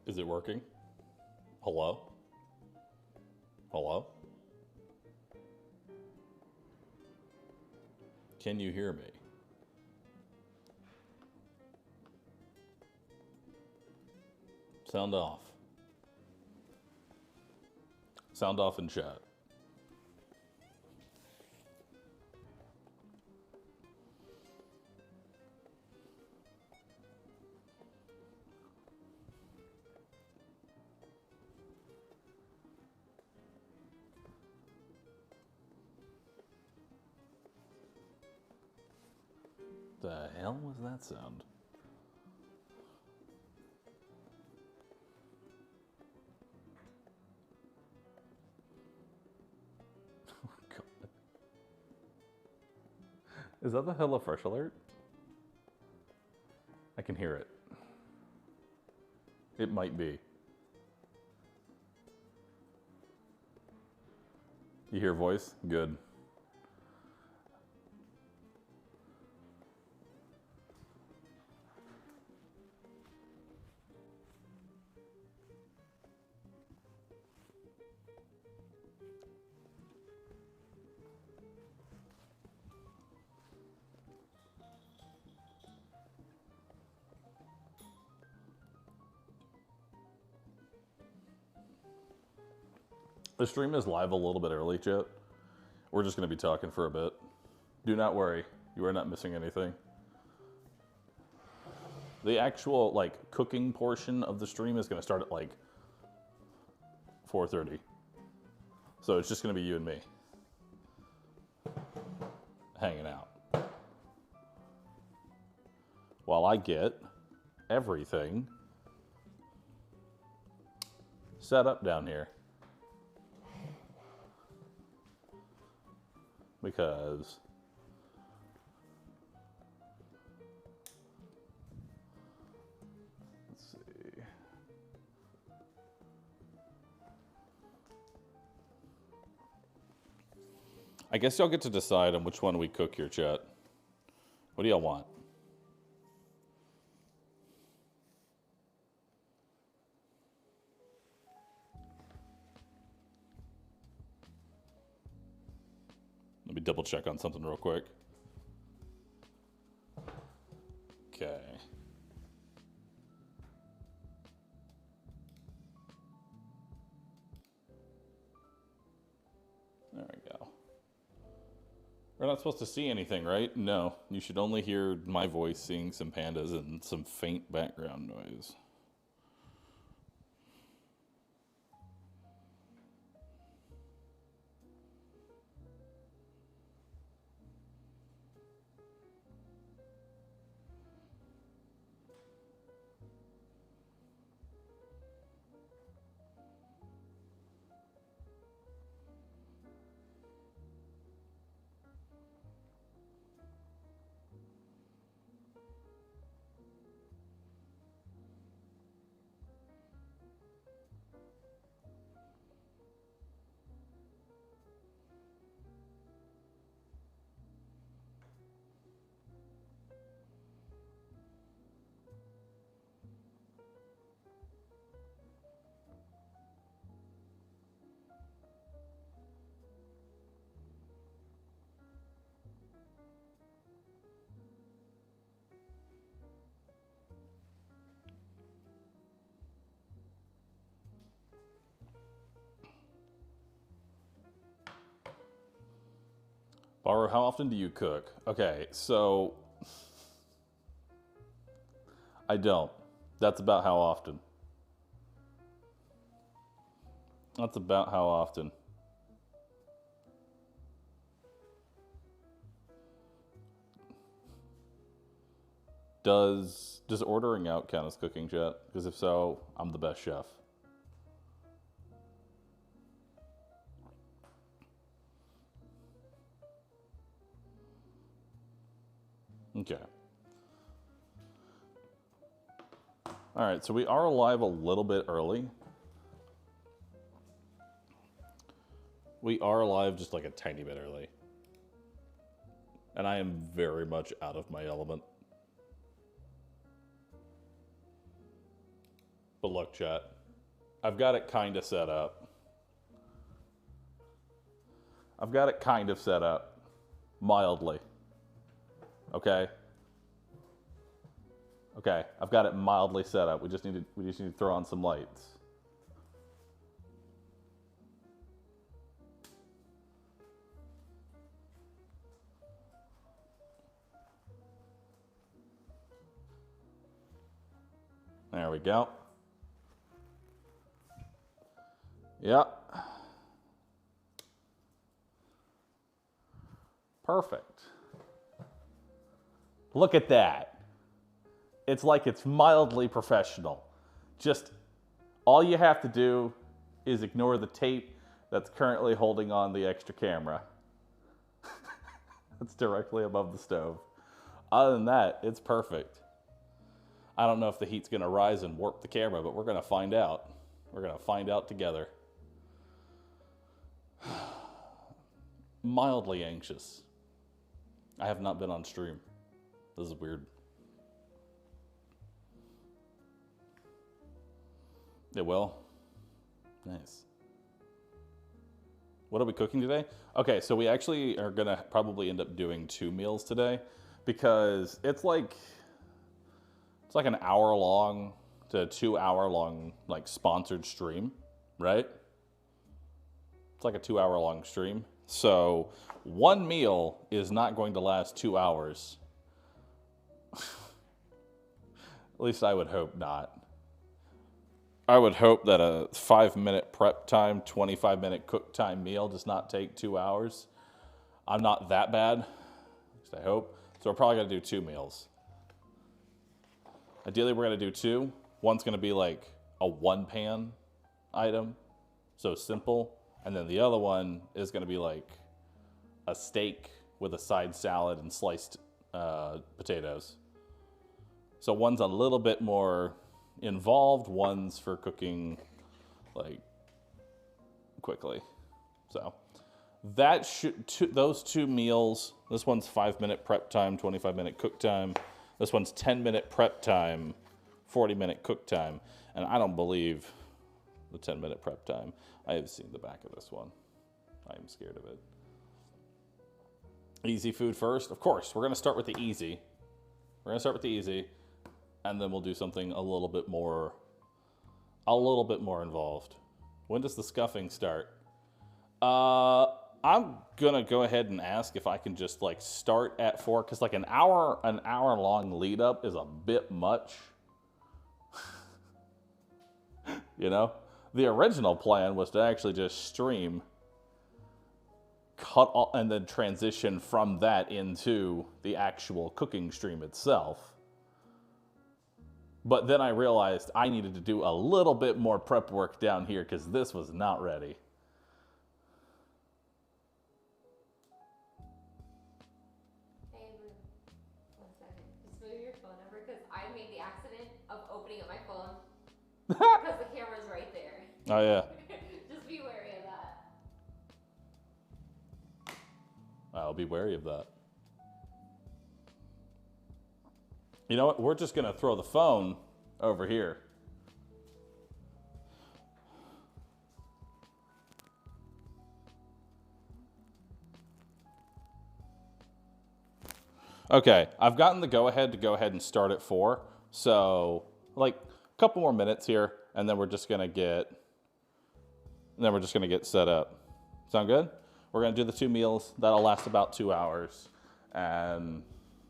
Is it working? Hello? Hello? Can you hear me? Sound off. Sound off in chat. The hell was that sound? Oh, God. Is that the HelloFresh alert? I can hear it. It might be. You hear voice? Good. The stream is live a little bit early, chat. We're just going to be talking for a bit. Do not worry. You are not missing anything. The actual, cooking portion of the stream is going to start at, 4:30. So it's just going to be you and me. Hanging out. While I get everything set up down here. Because let's see. I guess y'all get to decide on which one we cook here, chat. What do y'all want? Let me double check on something real quick. Okay. There we go. We're not supposed to see anything, right? No. You should only hear my voice seeing some pandas and some faint background noise. Bahroo, how often do you cook? Okay, so I don't. That's about how often. That's about how often. Does ordering out count as cooking, chat? Because if so, I'm the best chef. Okay. All right, so we are live a little bit early. We are live just like a tiny bit early. And I am very much out of my element. But look, chat, I've got it kind of set up. I've got it kind of set up, mildly. Okay? Okay, I've got it mildly set up. We just need to throw on some lights. There we go. Yep. Perfect. Look at that. It's like it's mildly professional. Just all you have to do is ignore the tape that's currently holding on the extra camera. That's directly above the stove. Other than that, it's perfect. I don't know if the heat's going to rise and warp the camera, but we're going to find out. We're going to find out together. Mildly anxious. I have not been on stream. This is weird. It will. Nice. What are we cooking today? Okay, so we actually are going to probably end up doing 2 meals today because it's like an hour long to 2 hour long like sponsored stream, right? It's like a 2 hour long stream. So one meal is not going to last 2 hours. At least I would hope not. I would hope that a 5-minute prep time, 25-minute cook time meal does not take 2 hours. I'm not that bad, at least I hope. So we're probably gonna do 2 meals. Ideally, we're gonna do 2. One's gonna be like a 1-pan item, so simple. And then the other one is gonna be like a steak with a side salad and sliced potatoes. So one's a little bit more involved, one's for cooking like quickly. So that those 2 meals, this one's 5-minute prep time, 25-minute cook time. This one's 10-minute prep time, 40-minute cook time. And I don't believe the 10-minute prep time. I have seen the back of this one. I am scared of it. Easy food first. Of course, we're gonna start with the easy. And then we'll do something a little bit more involved. When does the scuffing start? I'm gonna go ahead and ask if I can just like start at 4, because like an hour long lead up is a bit much. You know, the original plan was to actually just stream, cut off, and then transition from that into the actual cooking stream itself. But then I realized I needed to do a little bit more prep work down here because this was not ready. Hey, Admiral. 1 second. Just move your phone over because I made the accident of opening up my phone because the camera's right there. Oh, yeah. Just be wary of that. I'll be wary of that. You know what? We're just going to throw the phone over here. Okay, I've gotten the go-ahead to go ahead and start at 4. So, like, a couple more minutes here, and then we're just going to get set up. Sound good? We're going to do the 2 meals. That'll last about 2 hours. And,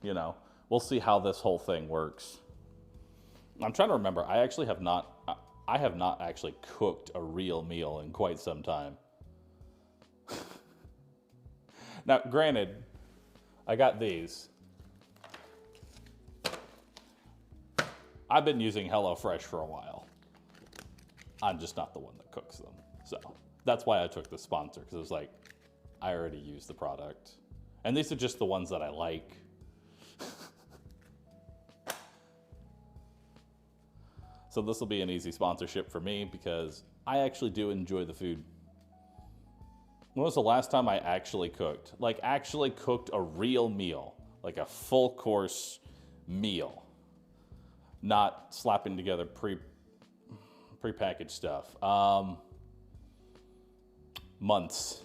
you know, we'll see how this whole thing works. I'm trying to remember. I have not actually cooked a real meal in quite some time. Now, granted, I got these. I've been using HelloFresh for a while. I'm just not the one that cooks them. So that's why I took the sponsor, because it was like, I already use the product. And these are just the ones that I like. So this will be an easy sponsorship for me because I actually do enjoy the food. When was the last time I actually cooked? Like actually cooked a real meal, like a full course meal. Not slapping together Prepackaged stuff. Months.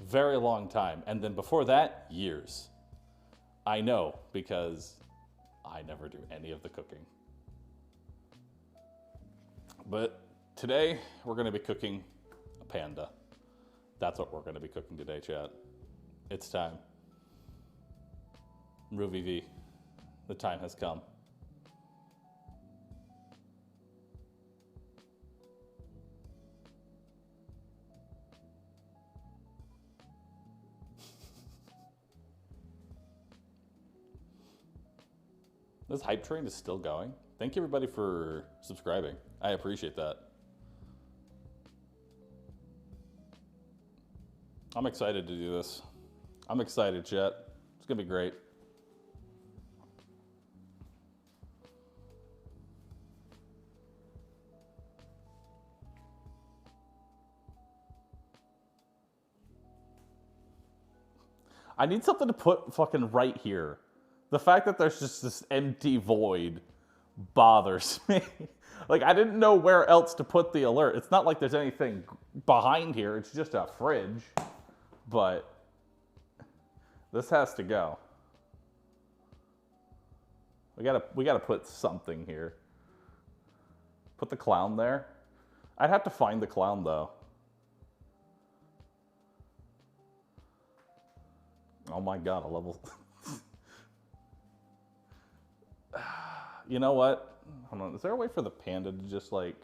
Very long time. And then before that, years. I know because I never do any of the cooking. But today, we're going to be cooking a panda. That's what we're going to be cooking today, chat. It's time. RooVV, the time has come. This hype train is still going. Thank you everybody for subscribing. I appreciate that. I'm excited to do this. I'm excited, chat. It's gonna be great. I need something to put fucking right here. The fact that there's just this empty void bothers me. Like, I didn't know where else to put the alert. It's not like there's anything behind here. It's just a fridge. But this has to go. We gotta put something here. Put the clown there. I'd have to find the clown though. Oh my god, a level. You know what? Hold on. Is there a way for the panda to just like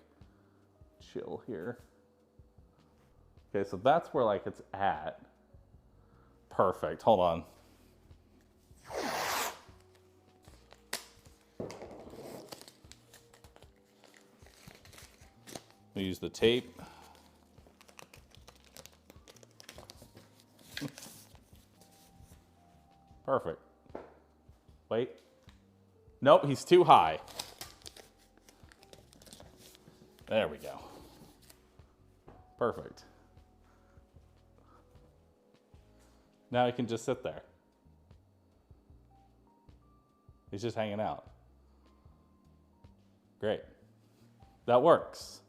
chill here? Okay, so that's where like it's at. Perfect. Hold on. We use the tape. Perfect. Wait. Nope, he's too high. There we go. Perfect. Now he can just sit there. He's just hanging out. Great. That works.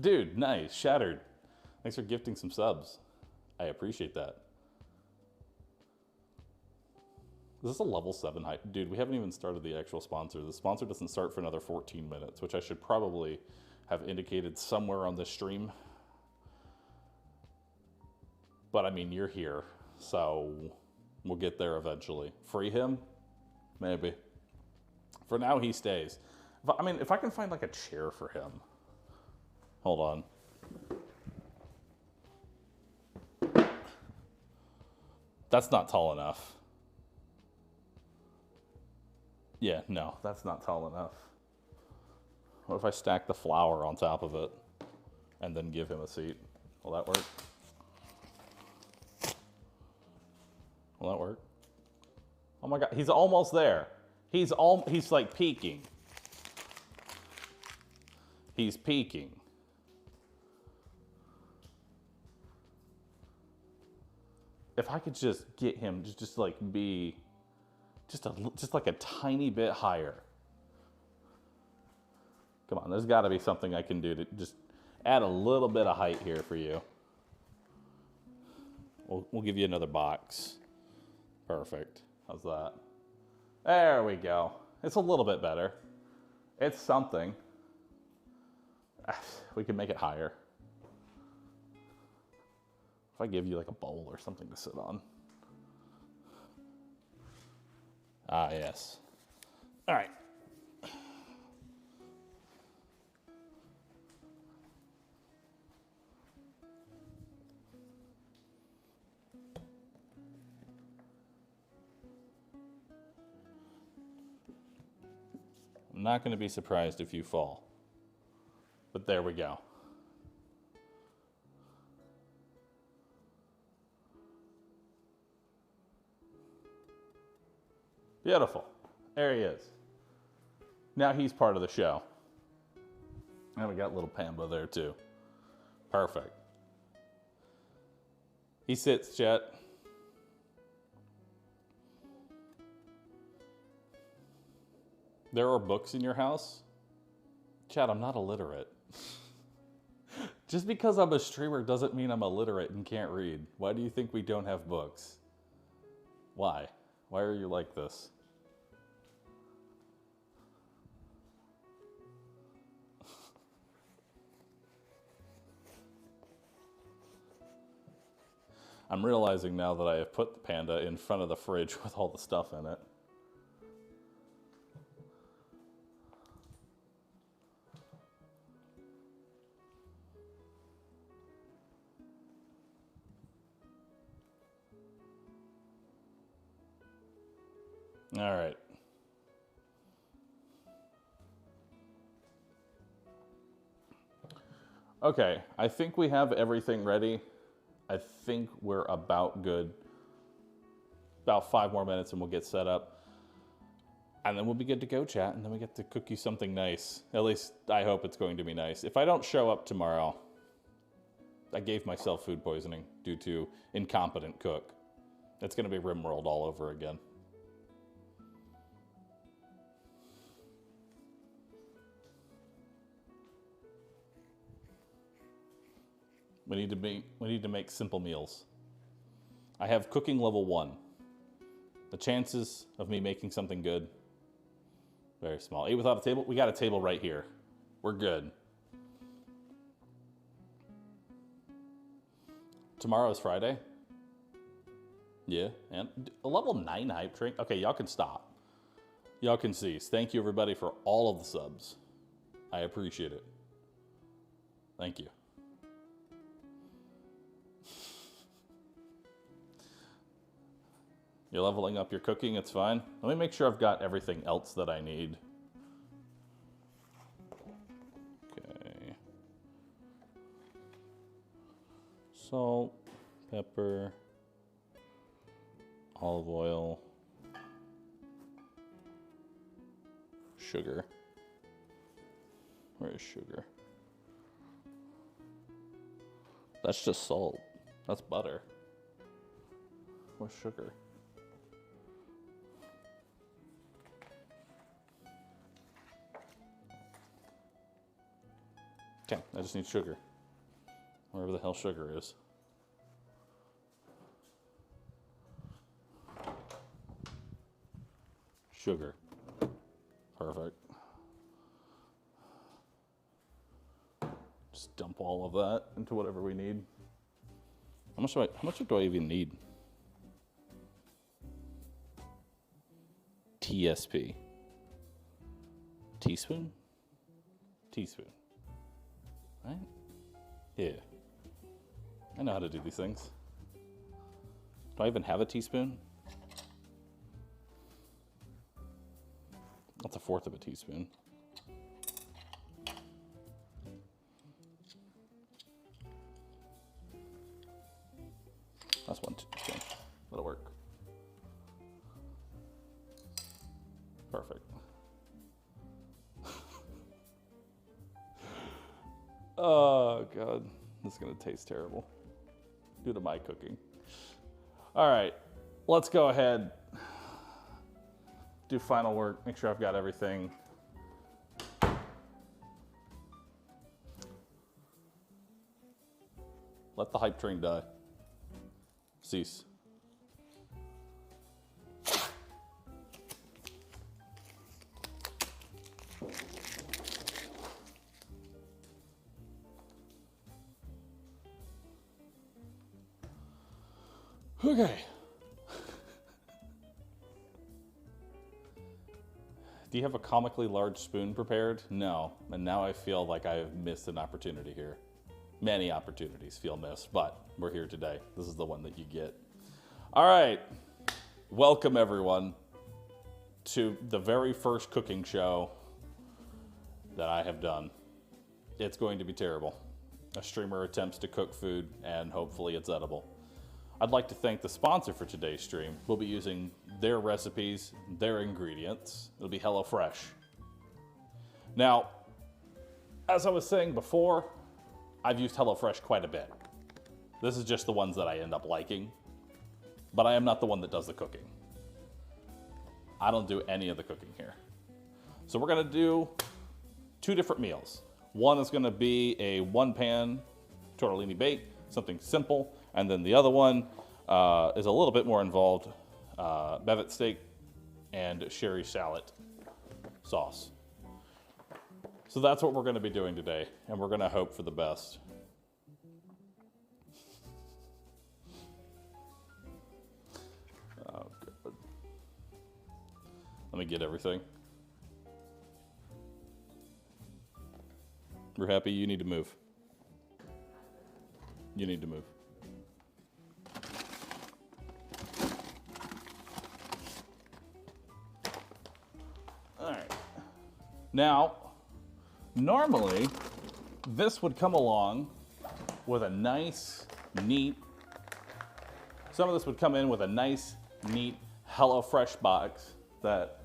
Dude, nice. Shattered. Thanks for gifting some subs. I appreciate that. Is this a level 7 hype? Dude, we haven't even started the actual sponsor. The sponsor doesn't start for another 14 minutes, which I should probably have indicated somewhere on the stream. But I mean, you're here, so we'll get there eventually. Free him? Maybe. For now, he stays. If I can find like a chair for him. Hold on. That's not tall enough. Yeah, no, that's not tall enough. What if I stack the flour on top of it and then give him a seat? Will that work? Will that work? Oh my god, he's almost there. He's like peeking. He's peeking. If I could just get him to just like be just like a tiny bit higher. Come on, there's got to be something I can do to just add a little bit of height here for you. We'll give you another box. Perfect. How's that? There we go. It's a little bit better. It's something. We can make it higher. If I give you like a bowl or something to sit on. Ah, yes. All right. I'm not going to be surprised if you fall. But there we go. Beautiful. There he is. Now he's part of the show. And we got little Pamba there too. Perfect. He sits, chat. There are books in your house? Chad, I'm not illiterate. Just because I'm a streamer doesn't mean I'm illiterate and can't read. Why do you think we don't have books? Why? Why are you like this? I'm realizing now that I have put the Panda in front of the fridge with all the stuff in it. All right. Okay, I think we have everything ready. I think we're about good. About 5 more minutes and we'll get set up. And then we'll be good to go, chat, and then we get to cook you something nice. At least I hope it's going to be nice. If I don't show up tomorrow, I gave myself food poisoning due to incompetent cook. It's going to be RimWorld all over again. We need to make simple meals. I have cooking level 1. The chances of me making something good, very small. Eat without a table? We got a table right here. We're good. Tomorrow is Friday? Yeah, and a level 9 hype train? Okay, y'all can stop. Y'all can cease. Thank you everybody for all of the subs. I appreciate it. Thank you. You're leveling up your cooking, it's fine. Let me make sure I've got everything else that I need. Okay. Salt, pepper, olive oil, sugar. Where is sugar? That's just salt. That's butter. Where's sugar? Okay, I just need sugar. Wherever the hell sugar is. Sugar. Perfect. Just dump all of that into whatever we need. How much do I even need? TSP. Teaspoon? Teaspoon. Right? Yeah. I know how to do these things. Do I even have a teaspoon? That's 1/4 of a teaspoon. That's 1 teaspoon. That'll work. Perfect. Oh, God. This is going to taste terrible due to my cooking. All right. Let's go ahead. Do final work. Make sure I've got everything. Let the hype train die. Cease. Okay. Do you have a comically large spoon prepared? No. And now I feel like I have missed an opportunity here. Many opportunities feel missed, but we're here today. This is the one that you get. All right. Welcome, everyone, to the very first cooking show that I have done. It's going to be terrible. A streamer attempts to cook food, and hopefully it's edible. I'd like to thank the sponsor for today's stream. We'll be using their recipes, their ingredients. It'll be HelloFresh. Now, as I was saying before, I've used HelloFresh quite a bit. This is just the ones that I end up liking, but I am not the one that does the cooking. I don't do any of the cooking here. So we're gonna do 2 different meals. One is gonna be a 1-pan tortellini bake, something simple. And then the other one is a little bit more involved, bevet steak and sherry shallot sauce. So that's what we're gonna be doing today, and we're gonna hope for the best. Oh, God. Let me get everything. We're happy. You need to move. You need to move. All right. Now, normally, this would come along with a nice, neat, some of this would come in with a nice, neat HelloFresh box that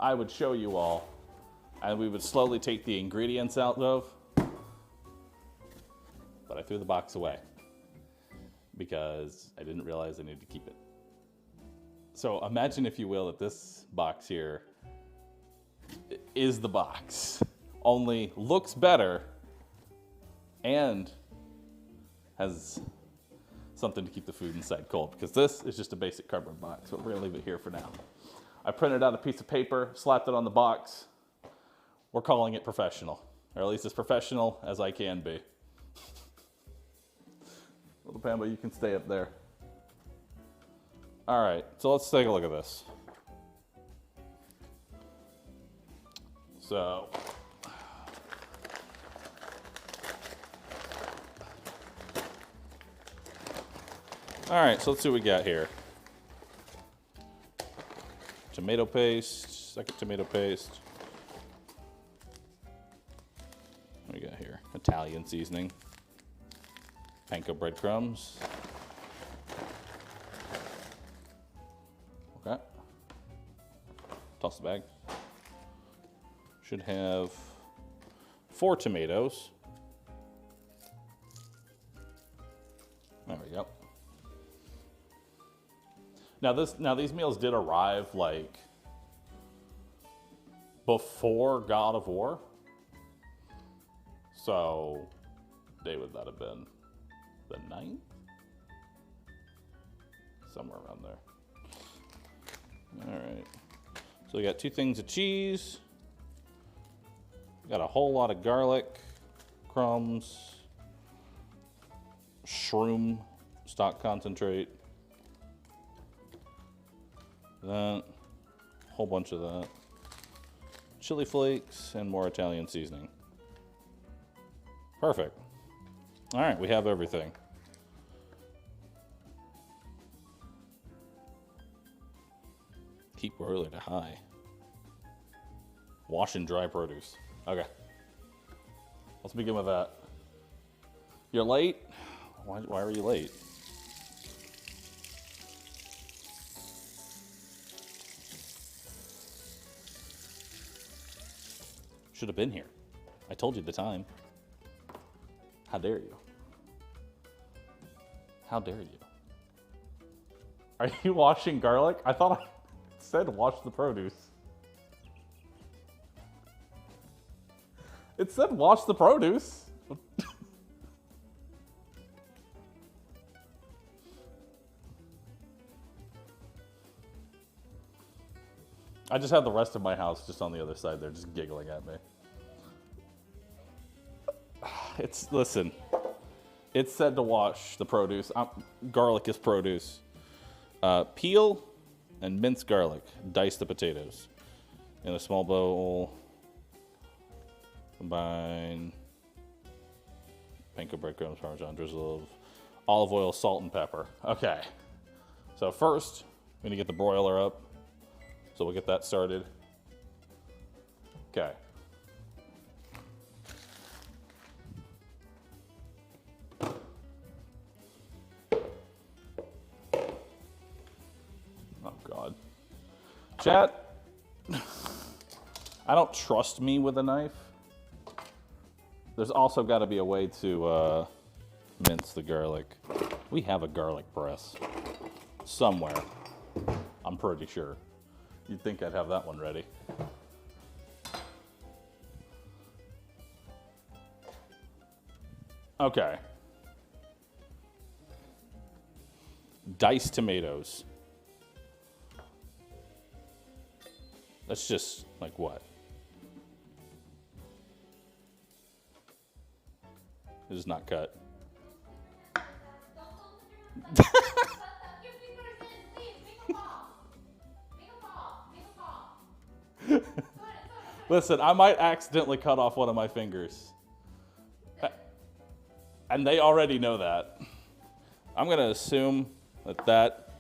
I would show you all, and we would slowly take the ingredients out of, but I threw the box away because I didn't realize I needed to keep it. So imagine, if you will, that this box here is the box, only looks better and has something to keep the food inside cold, because this is just a basic cardboard box, but we're gonna leave it here for now. I printed out a piece of paper, slapped it on the box. We're calling it professional, or at least as professional as I can be. Little Pamba, you can stay up there. All right, so let's take a look at this. So, all right, so let's see what we got here. Tomato paste, second tomato paste. What do we got here? Italian seasoning. Panko breadcrumbs. Okay. Toss the bag. Should have 4 tomatoes. There we go. Now these meals did arrive like before God of War. So, day would that have been? The 9th? Somewhere around there. All right. So we got 2 things of cheese. Got a whole lot of garlic, crumbs, shroom stock concentrate. That, a whole bunch of that. Chili flakes and more Italian seasoning. Perfect. All right, we have everything. Keep broiler to high. Wash and dry produce. Okay. Let's begin with that. You're late? Why are you late? Should have been here. I told you the time. How dare you? How dare you? Are you washing garlic? I thought I said wash the produce. It said wash the produce. I just have the rest of my house just on the other side there, just giggling at me. Listen, it said to wash the produce. Garlic is produce. Peel and mince garlic. Dice the potatoes. In a small bowl, combine panko breadcrumbs, Parmesan, drizzle of olive oil, salt, and pepper. Okay, so first, we're gonna get the broiler up. So we'll get that started. Okay. Oh God. Chat, I don't trust me with a knife. There's also got to be a way to mince the garlic. We have a garlic press somewhere, I'm pretty sure. You'd think I'd have that one ready. Okay. Diced tomatoes. That's just like what? It is not cut. Listen, I might accidentally cut off one of my fingers. And they already know that. I'm going to assume that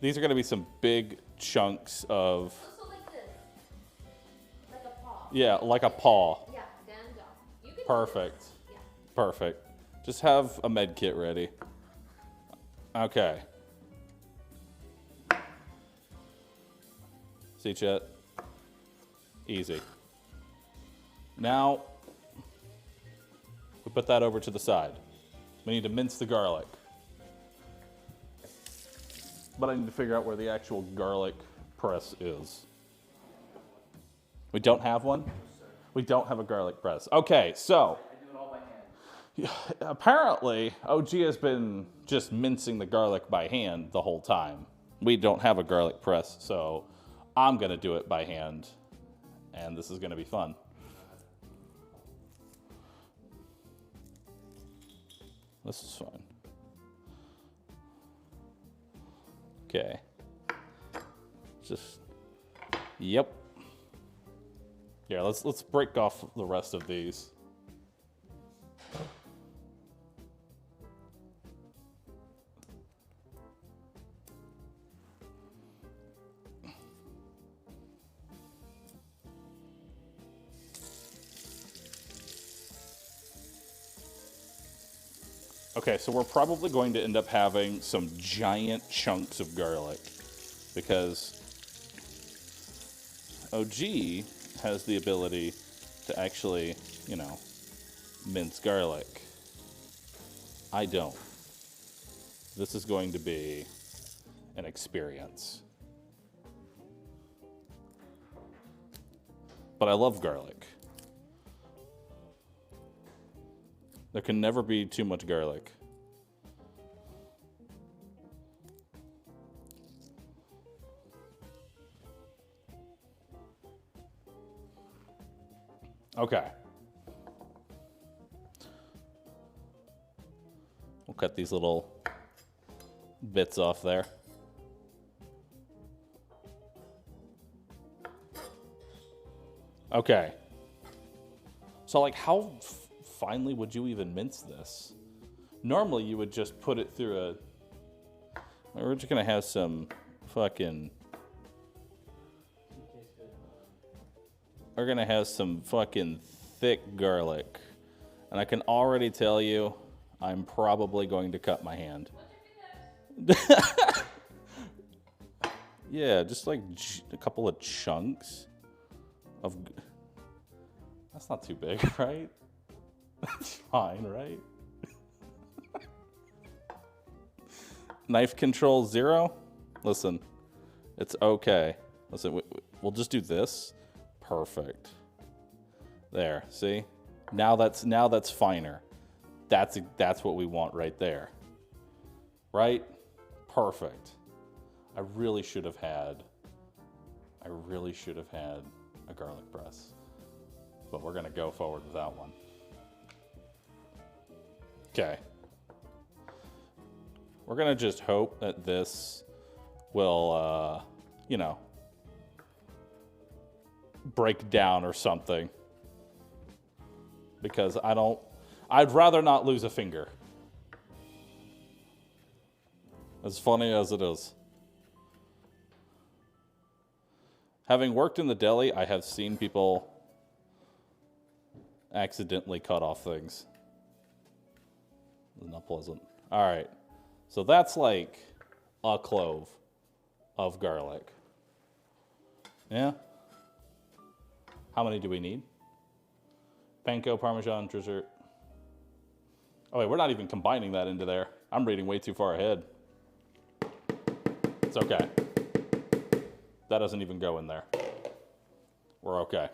these are going to be some big chunks of... So like this. Like a paw. Yeah, like a paw. Yeah, stand up. You can Perfect. Yeah. Perfect. Just have a med kit ready. Okay. See, Chet? Easy. Now, we put that over to the side. We need to mince the garlic. But I need to figure out where the actual garlic press is. We don't have one? We don't have a garlic press. Okay, so. I do it all by hand. Apparently, OG has been just mincing the garlic by hand the whole time. We don't have a garlic press, so I'm going to do it by hand. And this is going to be fun. This is fun. Okay. Just, yep. Yeah, let's break off the rest of these. Okay, so we're probably going to end up having some giant chunks of garlic because OG has the ability to actually, you know, mince garlic. I don't. This is going to be an experience. But I love garlic. There can never be too much garlic. Okay. We'll cut these little bits off there. Okay. So, like, how finely would you even mince this? Normally, you would just put it through a... We're just going to have some fucking... We're going to have some fucking thick garlic. And I can already tell you, I'm probably going to cut my hand. Yeah, just like a couple of chunks of... That's not too big, right? That's fine, right? Knife control 0? Listen, it's okay. Listen, we'll just do this. Perfect. There, see? Now that's finer. That's what we want right there. Right? Perfect. I really should have had a garlic press. But we're gonna go forward without one. Okay. We're gonna just hope that this will, you know, break down or something. Because I'd rather not lose a finger. As funny as it is. Having worked in the deli, I have seen people accidentally cut off things. It's not pleasant. All right. So that's like a clove of garlic. Yeah? How many do we need? Panko, Parmesan, dessert. Oh wait, we're not even combining that into there. I'm reading way too far ahead. It's okay. That doesn't even go in there. We're okay.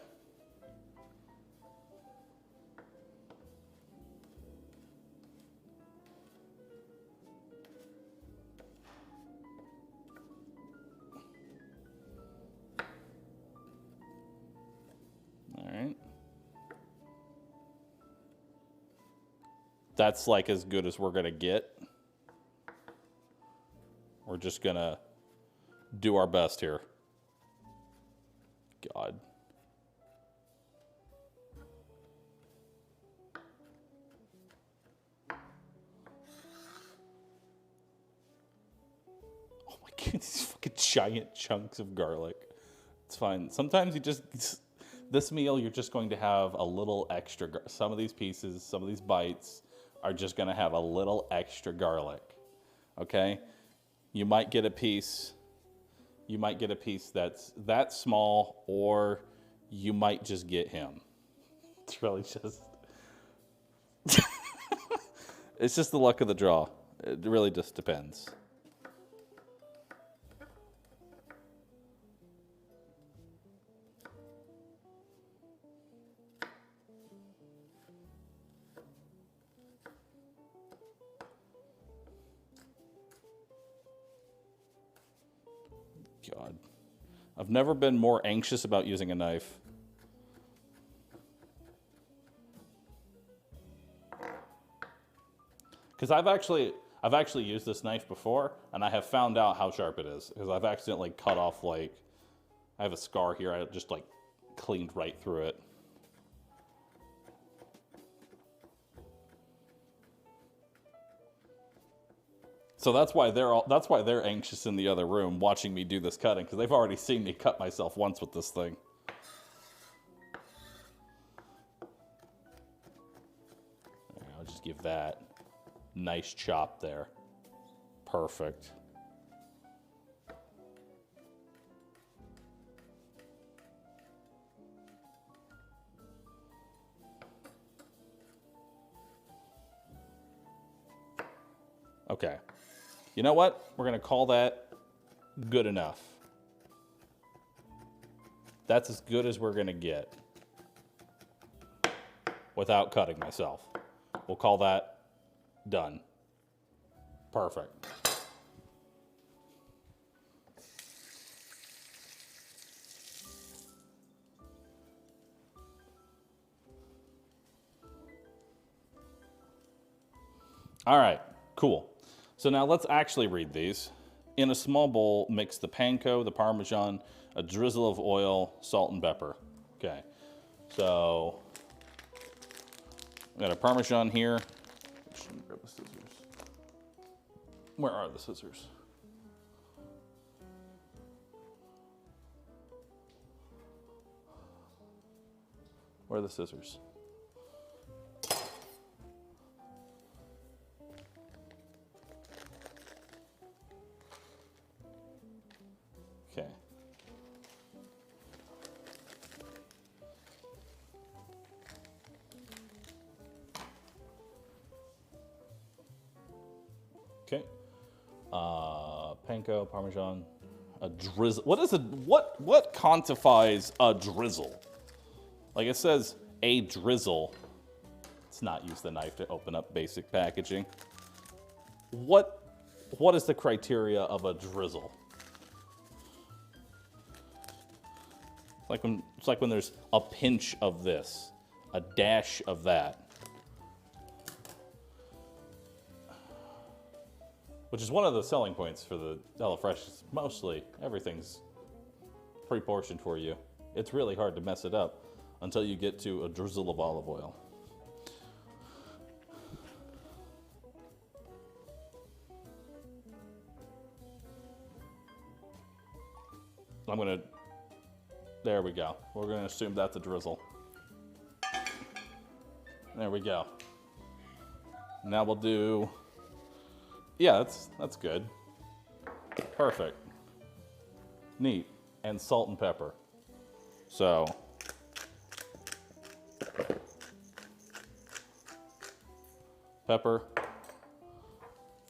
That's like as good as we're gonna get. We're just gonna do our best here. God. Oh my God, these fucking giant chunks of garlic. It's fine. Sometimes you just, this meal, you're just going to have a little extra. Some of these pieces, some of these bites are just going to have a little extra garlic. Okay? You might get a piece. You might get a piece that's that small, or you might just get him. It's really just, it's just the luck of the draw. It really just depends. God. I've never been more anxious about using a knife. Because I've actually used this knife before, and I have found out how sharp it is. Because I've accidentally cut off, like, I have a scar here. I just, like, cleaned right through it. So that's why they're anxious in the other room watching me do this cutting, because they've already seen me cut myself once with this thing. I'll just give that nice chop there. Perfect. Okay. You know what? We're going to call that good enough. That's as good as we're going to get without cutting myself. We'll call that done. Perfect. All right, cool. So now let's actually read these. In a small bowl, mix the panko, the Parmesan, a drizzle of oil, salt, and pepper. Okay, so I got a Parmesan here. Grab the scissors. Where are the scissors? Where are the scissors? Okay. Okay. Panko, Parmesan, a drizzle. What is a what quantifies a drizzle? Like it says a drizzle. Let's not use the knife to open up basic packaging. What is the criteria of a drizzle? It's like when there's a pinch of this, a dash of that. Which is one of the selling points for the HelloFresh. Mostly, everything's pre-portioned for you. It's really hard to mess it up until you get to a drizzle of olive oil. There we go. We're gonna assume that's a drizzle. There we go. Now we'll do, yeah, that's good. Perfect. Neat. And salt and pepper. So, pepper,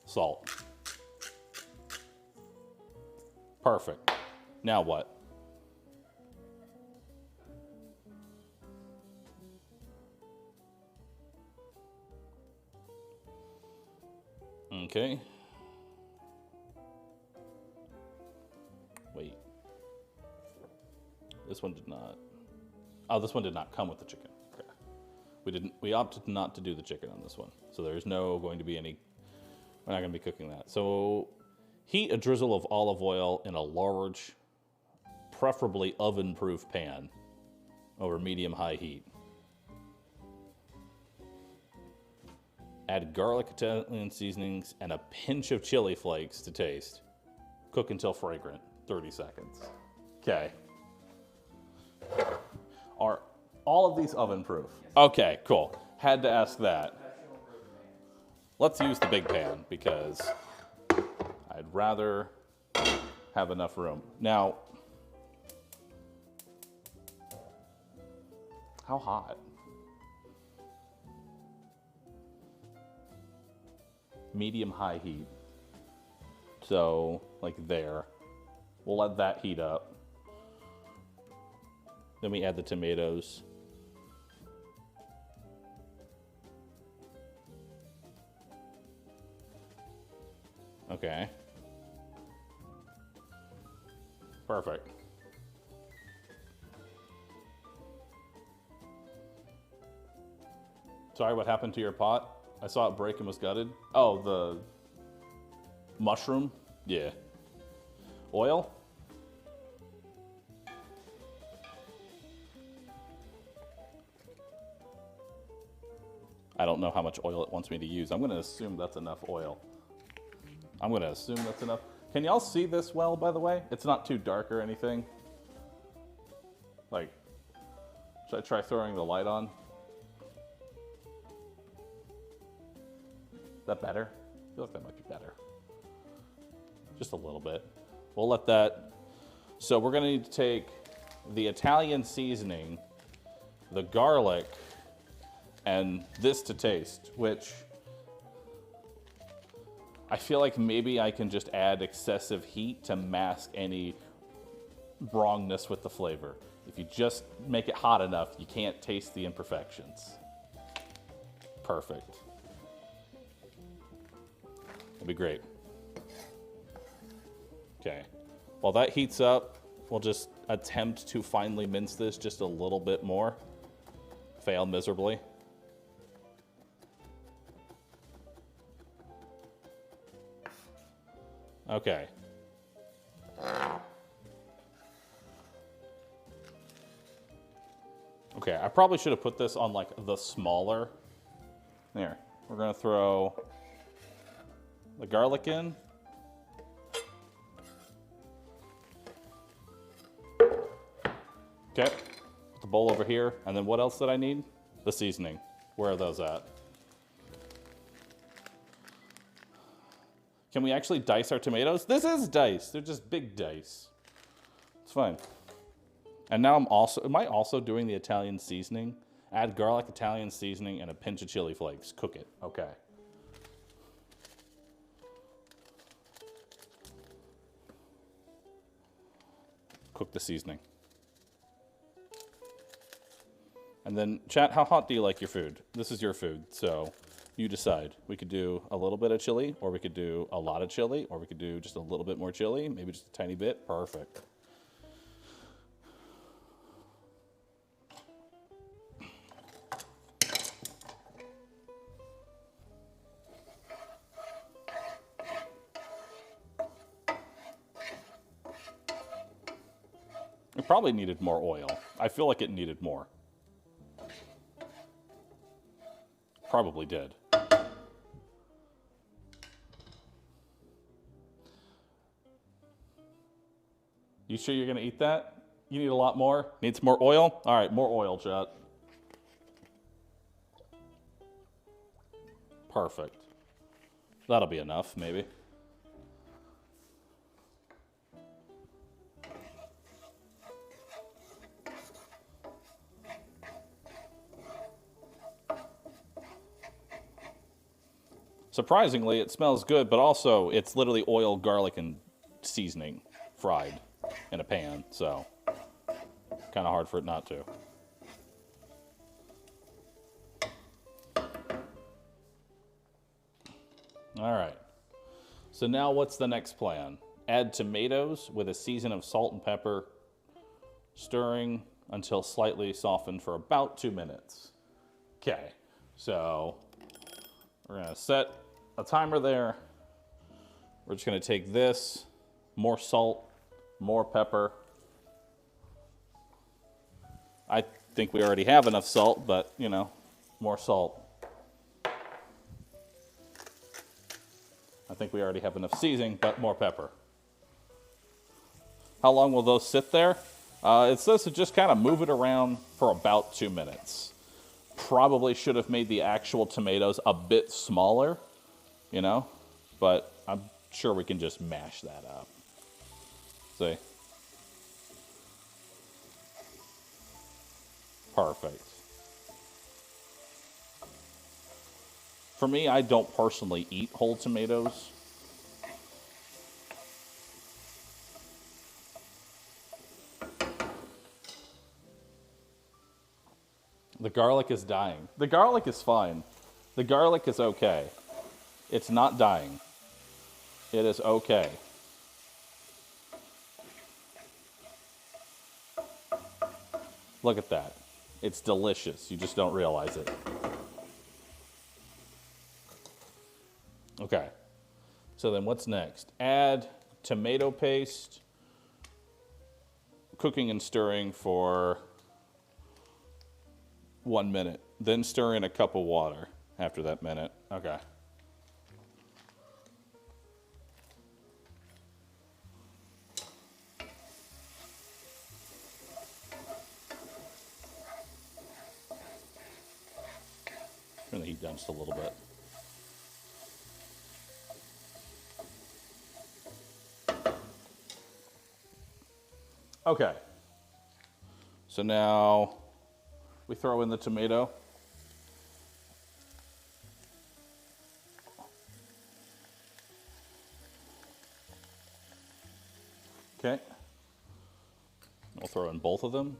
salt. Perfect. Now what? Okay. Wait. This one did not. Oh, this one did not come with the chicken. Okay. We opted not to do the chicken on this one. So there's no going to be any, we're not going to be cooking that. So heat a drizzle of olive oil in a large, preferably oven-proof pan over medium-high heat. Add garlic, Italian seasonings, and a pinch of chili flakes to taste. Cook until fragrant, 30 seconds. Okay. Are all of these oven-proof? Okay, cool. Had to ask that. Let's use the big pan because I'd rather have enough room. Now, how hot? Medium-high heat. So, like there. We'll let that heat up. Then we add the tomatoes. Okay. Perfect. Sorry, what happened to your pot? I saw it break and was gutted. Oh, the mushroom? Yeah. Oil? I don't know how much oil it wants me to use. I'm going to assume that's enough oil. I'm going to assume that's enough. Can y'all see this well, by the way? It's not too dark or anything. Like, should I try throwing the light on? Is that better? I feel like that might be better. Just a little bit. We'll let that. So we're going to need to take the Italian seasoning, the garlic, and this to taste, which I feel like maybe I can just add excessive heat to mask any wrongness with the flavor. If you just make it hot enough, you can't taste the imperfections. Perfect. It'll be great. Okay. While that heats up, we'll just attempt to finely mince this just a little bit more. Fail miserably. Okay. Okay, I probably should have put this on like the smaller. There. We're going to throw the garlic in. Okay. Put the bowl over here. And then what else did I need? The seasoning. Where are those at? Can we actually dice our tomatoes? This is dice. They're just big dice. It's fine. And now am I also doing the Italian seasoning? Add garlic, Italian seasoning, and a pinch of chili flakes. Cook it. Okay. Cook the seasoning. And then, chat, how hot do you like your food? This is your food, so you decide. We could do a little bit of chili, or we could do a lot of chili, or we could do just a little bit more chili, maybe just a tiny bit. Perfect. It probably needed more oil. I feel like it needed more. Probably did. You sure you're gonna eat that? You need a lot more? Need some more oil? All right, more oil, chat. Perfect. That'll be enough, maybe. Surprisingly, it smells good, but also it's literally oil, garlic, and seasoning fried in a pan, so kind of hard for it not to. All right. So now what's the next plan? Add tomatoes with a season of salt and pepper, stirring until slightly softened for about 2 minutes. Okay, so we're gonna set a timer there. We're just gonna take this, more salt, more pepper. I think we already have enough salt, but you know, more salt. I think we already have enough seasoning, but more pepper. How long will those sit there? It says to just kind of move it around for about 2 minutes. Probably should have made the actual tomatoes a bit smaller, you know, but I'm sure we can just mash that up. See? Perfect. For me, I don't personally eat whole tomatoes. The garlic is dying. The garlic is fine. The garlic is okay. It's not dying. It is okay. Look at that. It's delicious. You just don't realize it. Okay. So then what's next? Add tomato paste. Cooking and stirring for 1 minute. Then stir in a cup of water after that minute. Okay. Turn the heat down just a little bit. Okay. So now we throw in the tomato. Okay. We'll throw in both of them.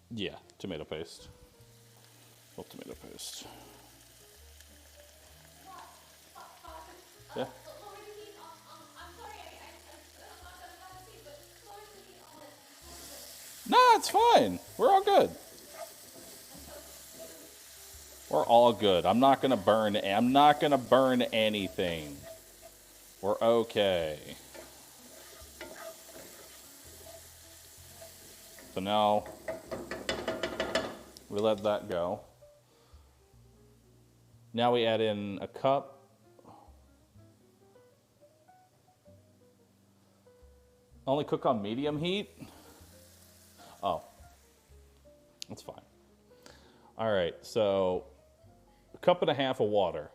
Yeah, tomato paste. Both tomato paste. Yeah. No, it's fine. We're all good. We're all good. I'm not gonna burn anything. We're okay. So now we let that go. Now we add in a cup. Only cook on medium heat? Oh, that's fine. All right, so a cup and a half of water,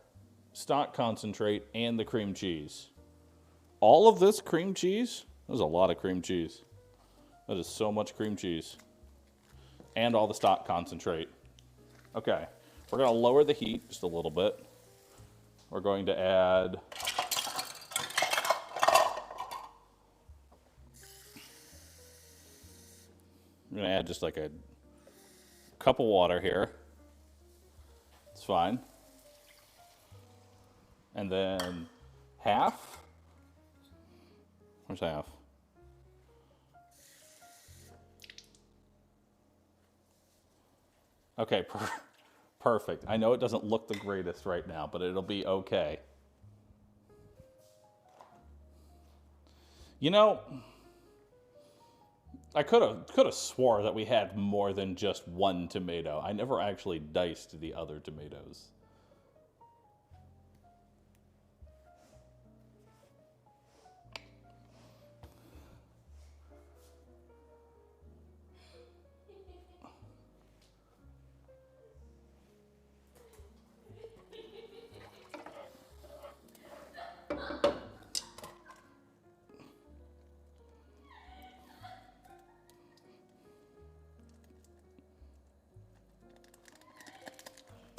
stock concentrate, and the cream cheese. All of this cream cheese? There's a lot of cream cheese. That is so much cream cheese. And all the stock concentrate. Okay, we're gonna lower the heat just a little bit. We're going to add I'm gonna add just like a cup of water here. It's fine. And then half. Where's half? Okay, perfect. I know it doesn't look the greatest right now, but it'll be okay. You know, I could have swore that we had more than just one tomato. I never actually diced the other tomatoes.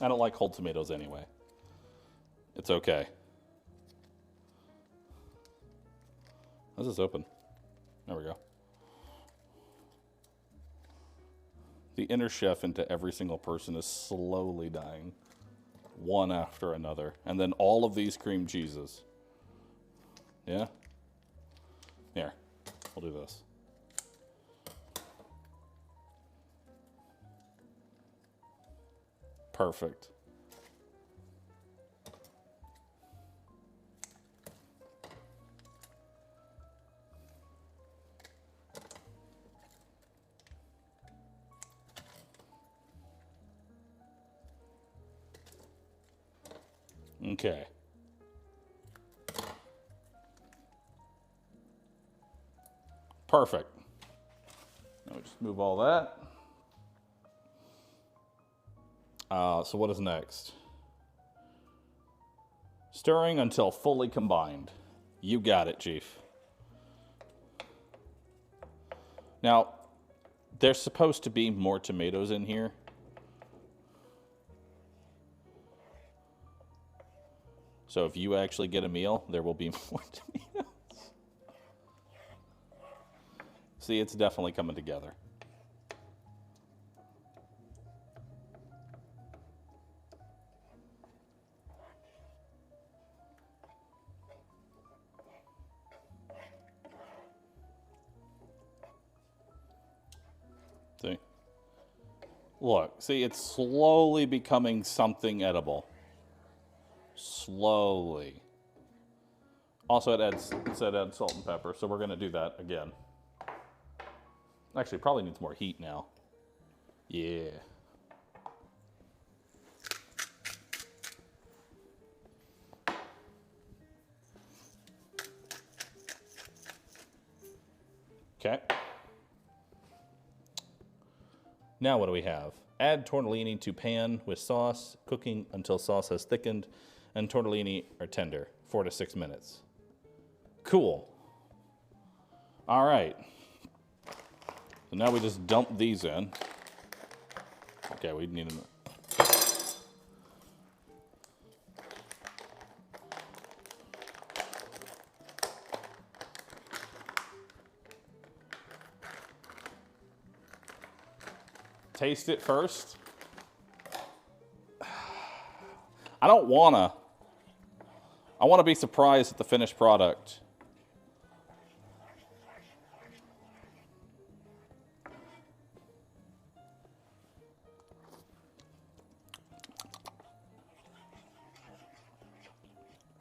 I don't like whole tomatoes anyway. It's okay. How's this open? There we go. The inner chef into every single person is slowly dying, one after another. And then all of these cream cheeses. Yeah? Here, we'll do this. Perfect. Okay. Perfect. Now we just move all that. So what is next? Stirring until fully combined. You got it, Chief. Now, there's supposed to be more tomatoes in here. So if you actually get a meal, there will be more tomatoes. See, it's definitely coming together. See? Look, see, it's slowly becoming something edible. Slowly. Also, it said add salt and pepper, so we're going to do that again. Actually, it probably needs more heat now. Yeah. Okay. Now what do we have? Add tortellini to pan with sauce, cooking until sauce has thickened, and tortellini are tender, 4 to 6 minutes. Cool. All right. So now we just dump these in. Okay, we need them. Taste it first. I don't wanna. I want to be surprised at the finished product.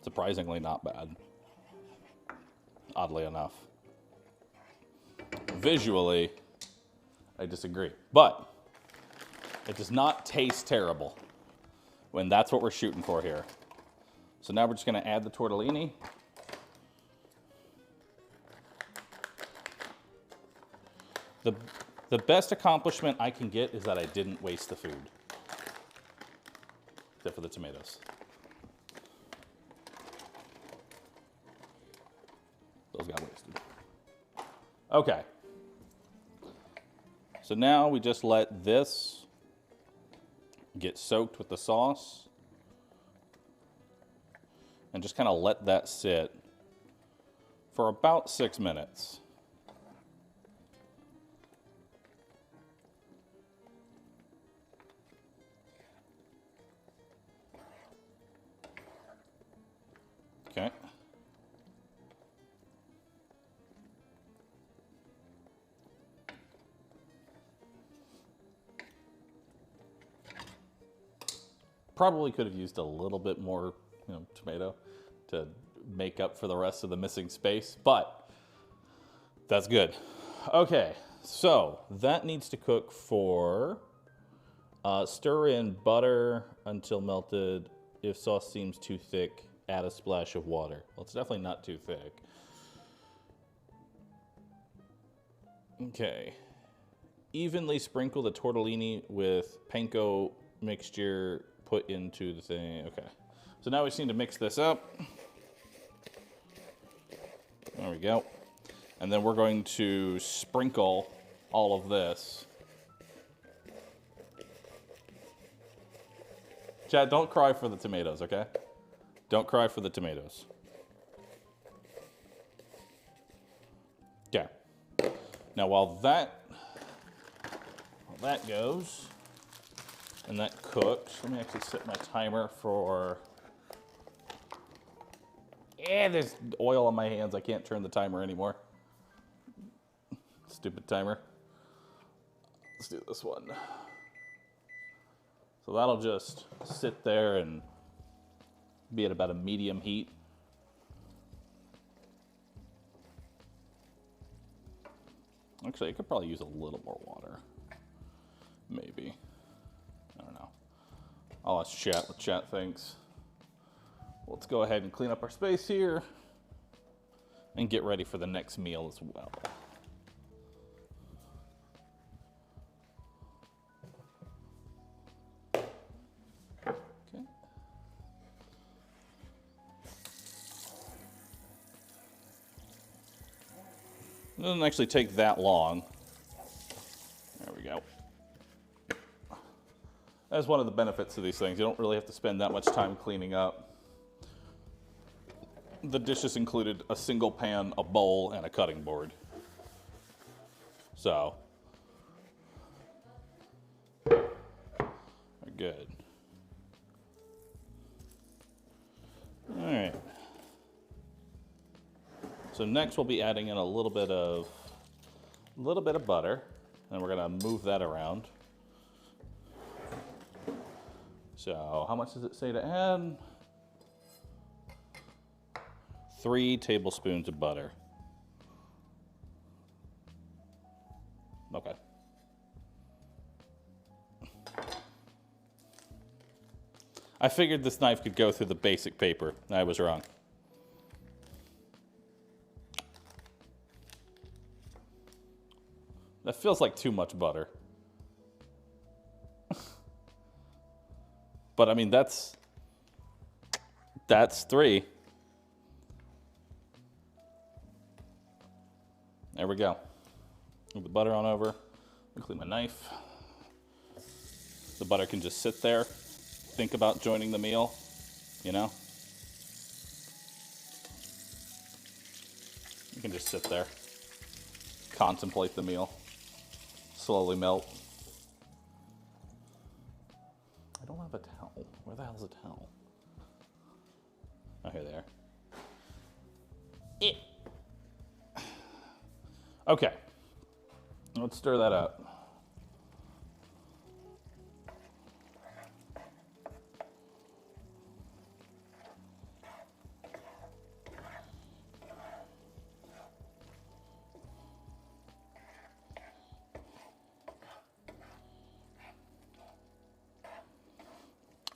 Surprisingly not bad. Oddly enough. Visually, I disagree. But it does not taste terrible when that's what we're shooting for here. So now we're just going to add the tortellini. The best accomplishment I can get is that I didn't waste the food. Except for the tomatoes. Those got wasted. Okay. So now we just let this get soaked with the sauce. And just kind of let that sit for about 6 minutes. Okay. Probably could have used a little bit more, tomato to make up for the rest of the missing space, but that's good. Okay, so that needs to cook for, stir in butter until melted. If sauce seems too thick, add a splash of water. Well, it's definitely not too thick. Okay. Evenly sprinkle the tortellini with panko mixture put into the thing. Okay. So now we just need to mix this up. There we go. And then we're going to sprinkle all of this. Chad, don't cry for the tomatoes, okay? Don't cry for the tomatoes. Okay. Now while that goes and that cooks, let me actually set my timer for... Yeah, there's oil on my hands. I can't turn the timer anymore. Stupid timer. Let's do this one. So So that'll just sit there and be at about a medium heat. Actually, I could probably use a little more water. Maybe. I don't know. I'll ask chat what chat thinks. Let's go ahead and clean up our space here and get ready for the next meal as well. Okay. It doesn't actually take that long. There we go. That's one of the benefits of these things. You don't really have to spend that much time cleaning up. The dishes included a single pan, a bowl, and a cutting board. So, we're good. All right. So next we'll be adding in a little bit of butter, and we're gonna move that around. So how much does it say to add? 3 tablespoons of butter. Okay. I figured this knife could go through the basic paper. I was wrong. That feels like too much butter. But I mean, that's 3. There we go. Move the butter on over. I'll clean my knife. The butter can just sit there. Think about joining the meal, you know? You can just sit there. Contemplate the meal. Slowly melt. I don't have a towel. Where the hell's a towel? Oh, here they are. Okay. Let's stir that up.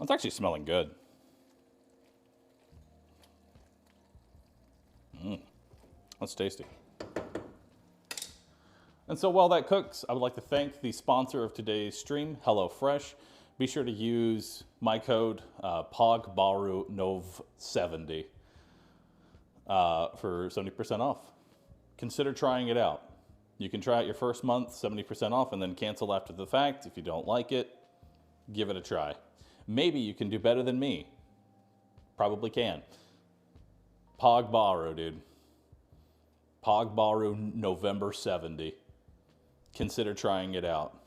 It's actually smelling good. That's tasty. And so while that cooks, I would like to thank the sponsor of today's stream, HelloFresh. Be sure to use my code POGBahroo70 for 70% off. Consider trying it out. You can try it your first month, 70% off, and then cancel after the fact. If you don't like it, give it a try. Maybe you can do better than me. Probably can. POGBahroo, dude. POGBahroo November 70. Consider trying it out.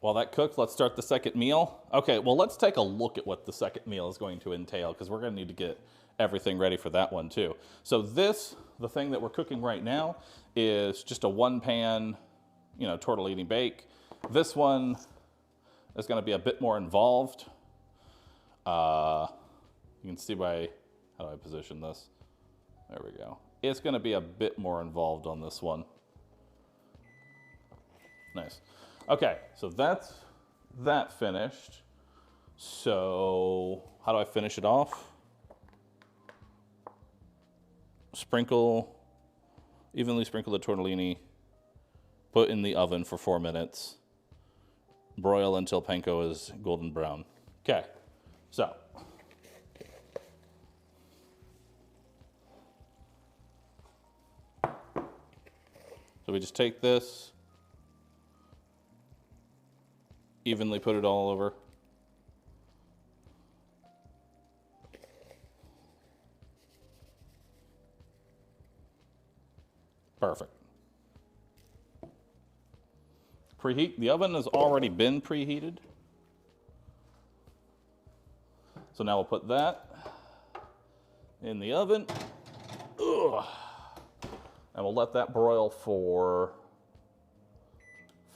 While that cooks, let's start the second meal. Okay, well, let's take a look at what the second meal is going to entail, because we're going to need to get everything ready for that one too. So this, the thing that we're cooking right now, is just a one-pan, tortellini bake. This one is going to be a bit more involved. You can see by, how do I position this? There we go. It's going to be a bit more involved on this one. Nice. Okay, so that's that finished. So how do I finish it off? Evenly sprinkle the tortellini, put in the oven for 4 minutes, broil until panko is golden brown. Okay, so we just take this, evenly put it all over. Perfect. Preheat. The oven has already been preheated. So now we'll put that in the oven. Ugh. And we'll let that broil for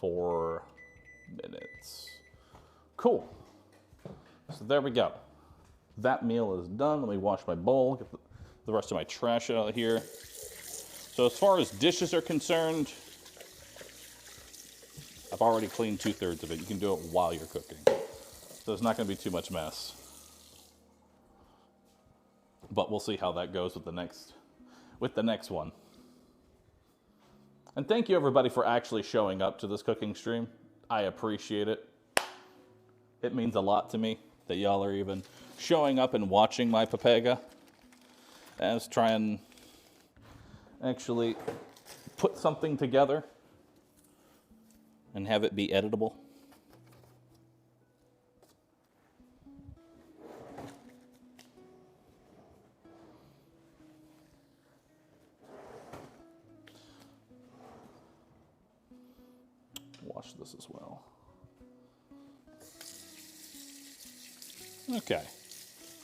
4 minutes. Cool. So there we go. That meal is done. Let me wash my bowl, get the rest of my trash out of here. So as far as dishes are concerned, I've already cleaned 2/3 of it. You can do it while you're cooking. So it's not going to be too much mess. But we'll see how that goes with the next one. And thank you everybody for actually showing up to this cooking stream. I appreciate it. It means a lot to me that y'all are even showing up and watching my Papega. And let's try and actually put something together and have it be editable. Wash this as well. Okay,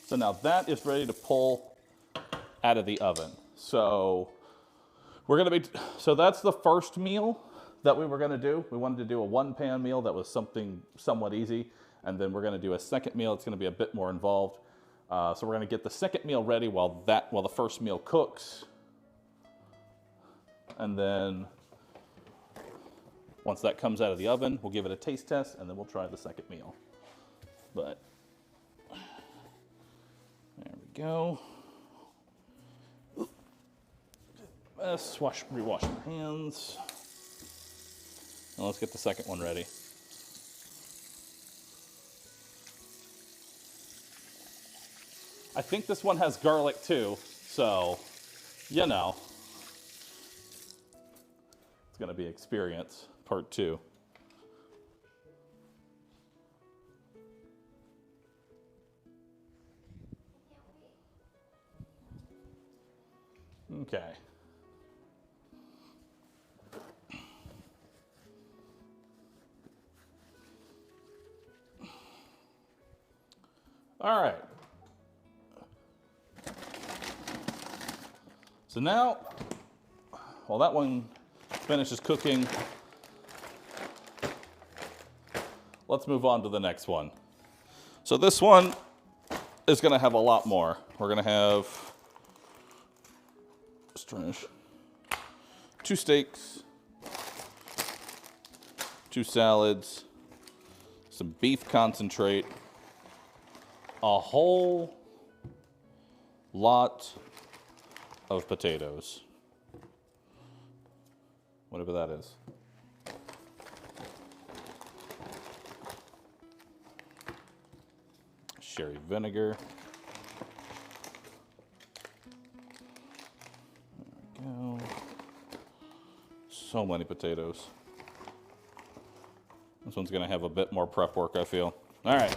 so now that is ready to pull out of the oven. So so that's the first meal that we were gonna do. We wanted to do a 1-pan meal that was something somewhat easy, and then we're gonna do a second meal. It's gonna be a bit more involved. So we're gonna get the second meal ready while the first meal cooks. And then once that comes out of the oven, we'll give it a taste test, and then we'll try the second meal. But there we go. Let's rewash my hands. And let's get the second one ready. I think this one has garlic too, so, you know. It's gonna be experience, part 2. Okay. All right. So now, while that one finishes cooking, let's move on to the next one. So this one is gonna have a lot more. We're gonna have, let's finish, 2 steaks, 2 salads, some beef concentrate, a whole lot of potatoes. Whatever that is. Sherry vinegar. There we go. So many potatoes. This one's gonna have a bit more prep work, I feel. All right,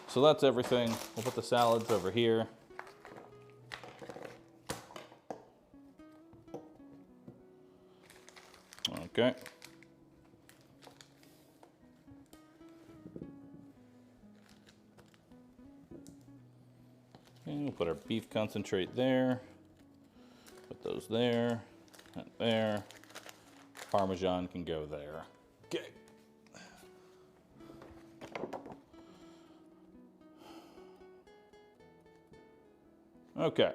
so that's everything. We'll put the salads over here. Okay. And we'll put our beef concentrate there. Put those there, and there. Parmesan can go there. Okay. Okay.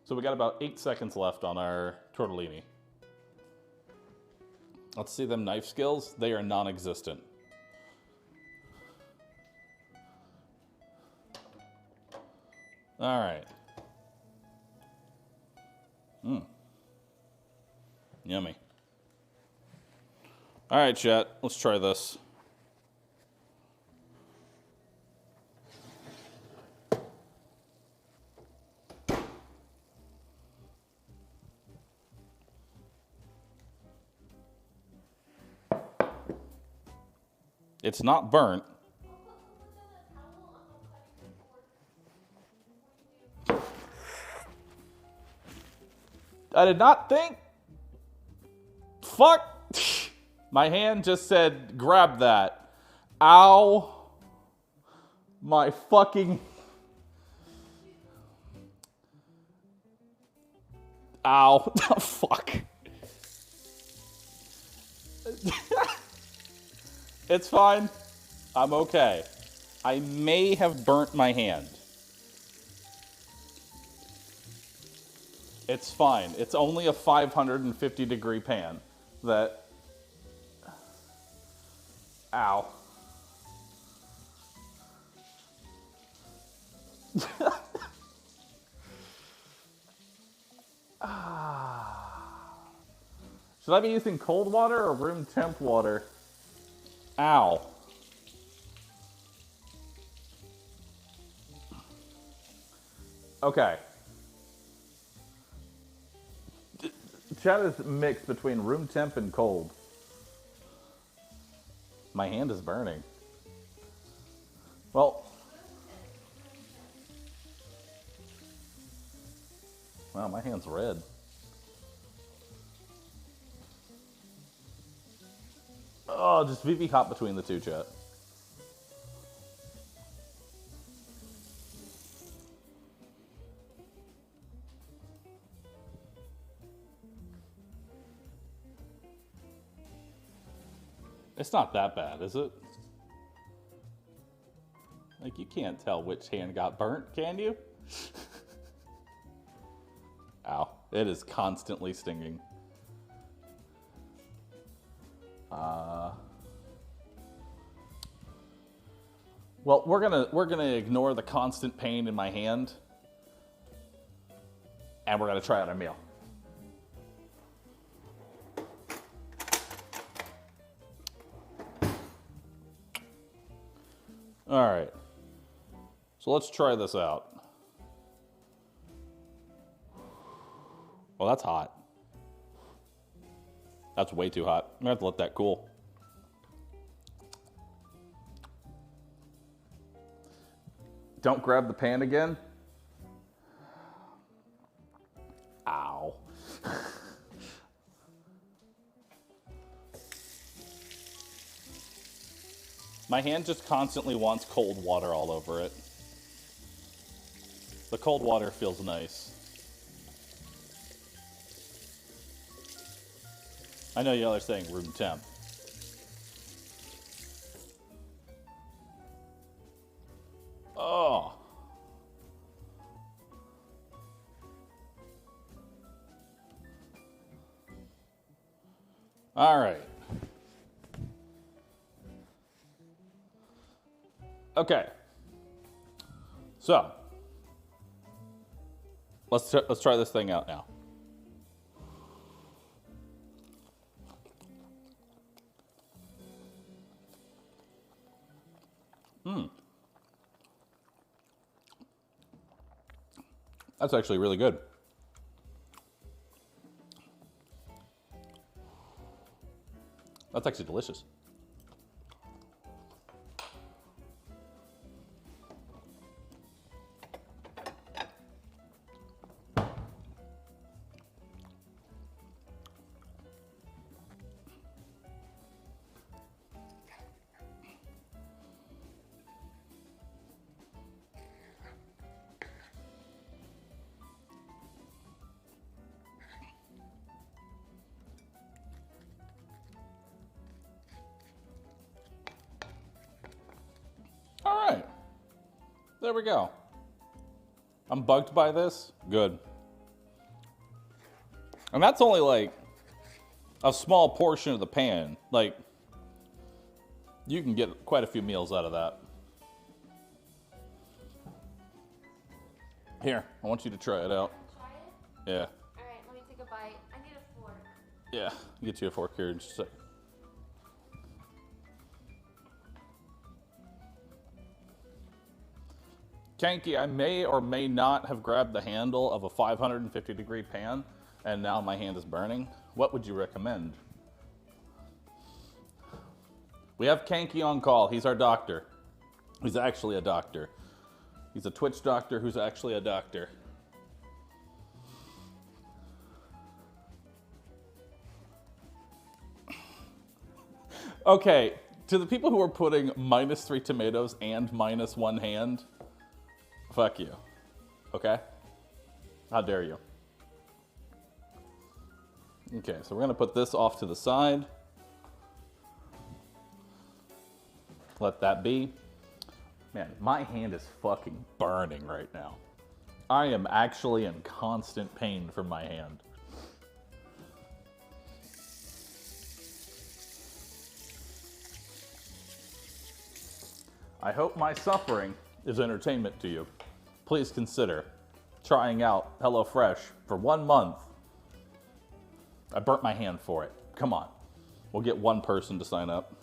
So we got about 8 seconds left on our tortellini. Let's see them knife skills. They are non-existent. All right. Yummy. All right, chat. Let's try this. It's not burnt. I did not think. Fuck. My hand just said, grab that. Ow. My fucking. Ow. Fuck. It's fine. I'm okay. I may have burnt my hand. It's fine. It's only a 550 degree pan that... Ow. Should I be using cold water or room temp water? Ow. Okay. Chat is mixed between room temp and cold. My hand is burning. Well, wow, my hand's red. Oh, just VV hop between the two, chat. It's not that bad, is it? Like, you can't tell which hand got burnt, can you? Ow. It is constantly stinging. Well, we're gonna ignore the constant pain in my hand, and we're gonna try out our meal. All right. So let's try this out. Well, that's hot. That's way too hot. I'm gonna have to let that cool. Don't grab the pan again. Ow. My hand just constantly wants cold water all over it. The cold water feels nice. I know y'all are saying room temp. Oh. All right. Okay. So, let's try this thing out now. That's actually really good. That's actually delicious. All right, there we go. I'm bugged by this, good. And that's only like a small portion of the pan. Like, you can get quite a few meals out of that. Here, I want you to try it out. Try it? Yeah, Alright, let me take a bite. I need a fork. yeah, I'll get you a fork here in just a sec. Kanky, I may or may not have grabbed the handle of a 550 degree pan, and now my hand is burning. What would you recommend? We have Kanky on call. He's our doctor. He's actually a doctor. He's a Twitch doctor who's actually a doctor. Okay, to the people who are putting -3 tomatoes and -1 hand, fuck you, okay? How dare you? Okay, so we're gonna put this off to the side. let that be. Man, my hand is fucking burning right now. I am actually in constant pain from my hand. I hope my suffering is entertainment to you. Please consider trying out HelloFresh for 1 month. I burnt my hand for it. Come on. We'll get one person to sign up.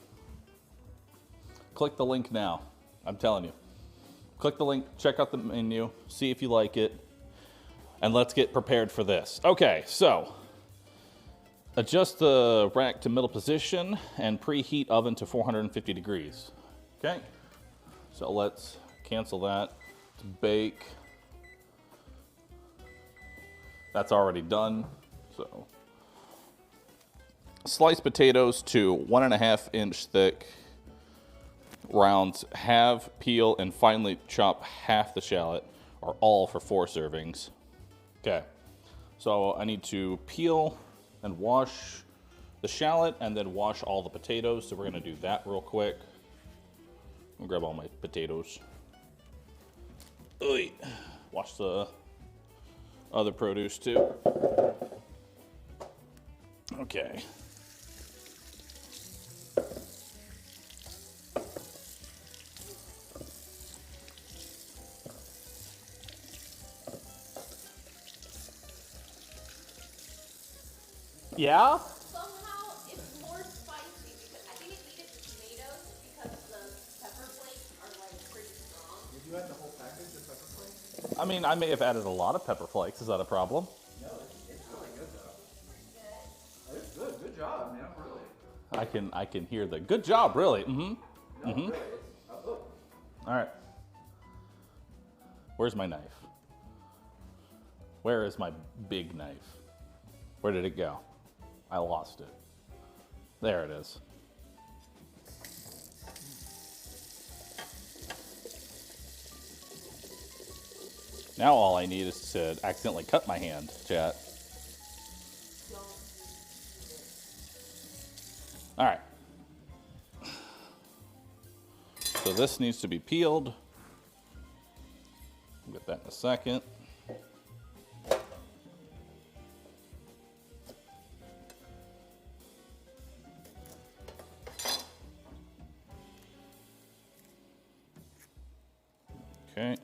Click the link now. I'm telling you. Click the link, check out the menu, see if you like it, and let's get prepared for this. Okay, so adjust the rack to middle position and preheat oven to 450 degrees. Okay, so let's cancel that. Let's bake. That's already done. So slice potatoes to 1.5 inch thick rounds. Halve, peel, and finely chop half the shallot, or all for 4 servings. Okay, so I need to peel and wash the shallot and then wash all the potatoes. So we're gonna do that real quick. I'll grab all my potatoes. Oy. Wash the other produce too. Okay. Yeah? Somehow it's more spicy because I think it needed the tomatoes because the pepper flakes are like pretty strong. Did you add the whole package of pepper flakes? I mean, I may have added a lot of pepper flakes. Is that a problem? No, it's really good though. It's good. Good job, man. Really. I can hear the good job, really. No, really. It's, look. All right. Where's my knife? Where is my big knife? Where did it go? I lost it. There it is. Now all I need is to accidentally cut my hand, chat. All right. So this needs to be peeled. We'll get that in a second. Okay.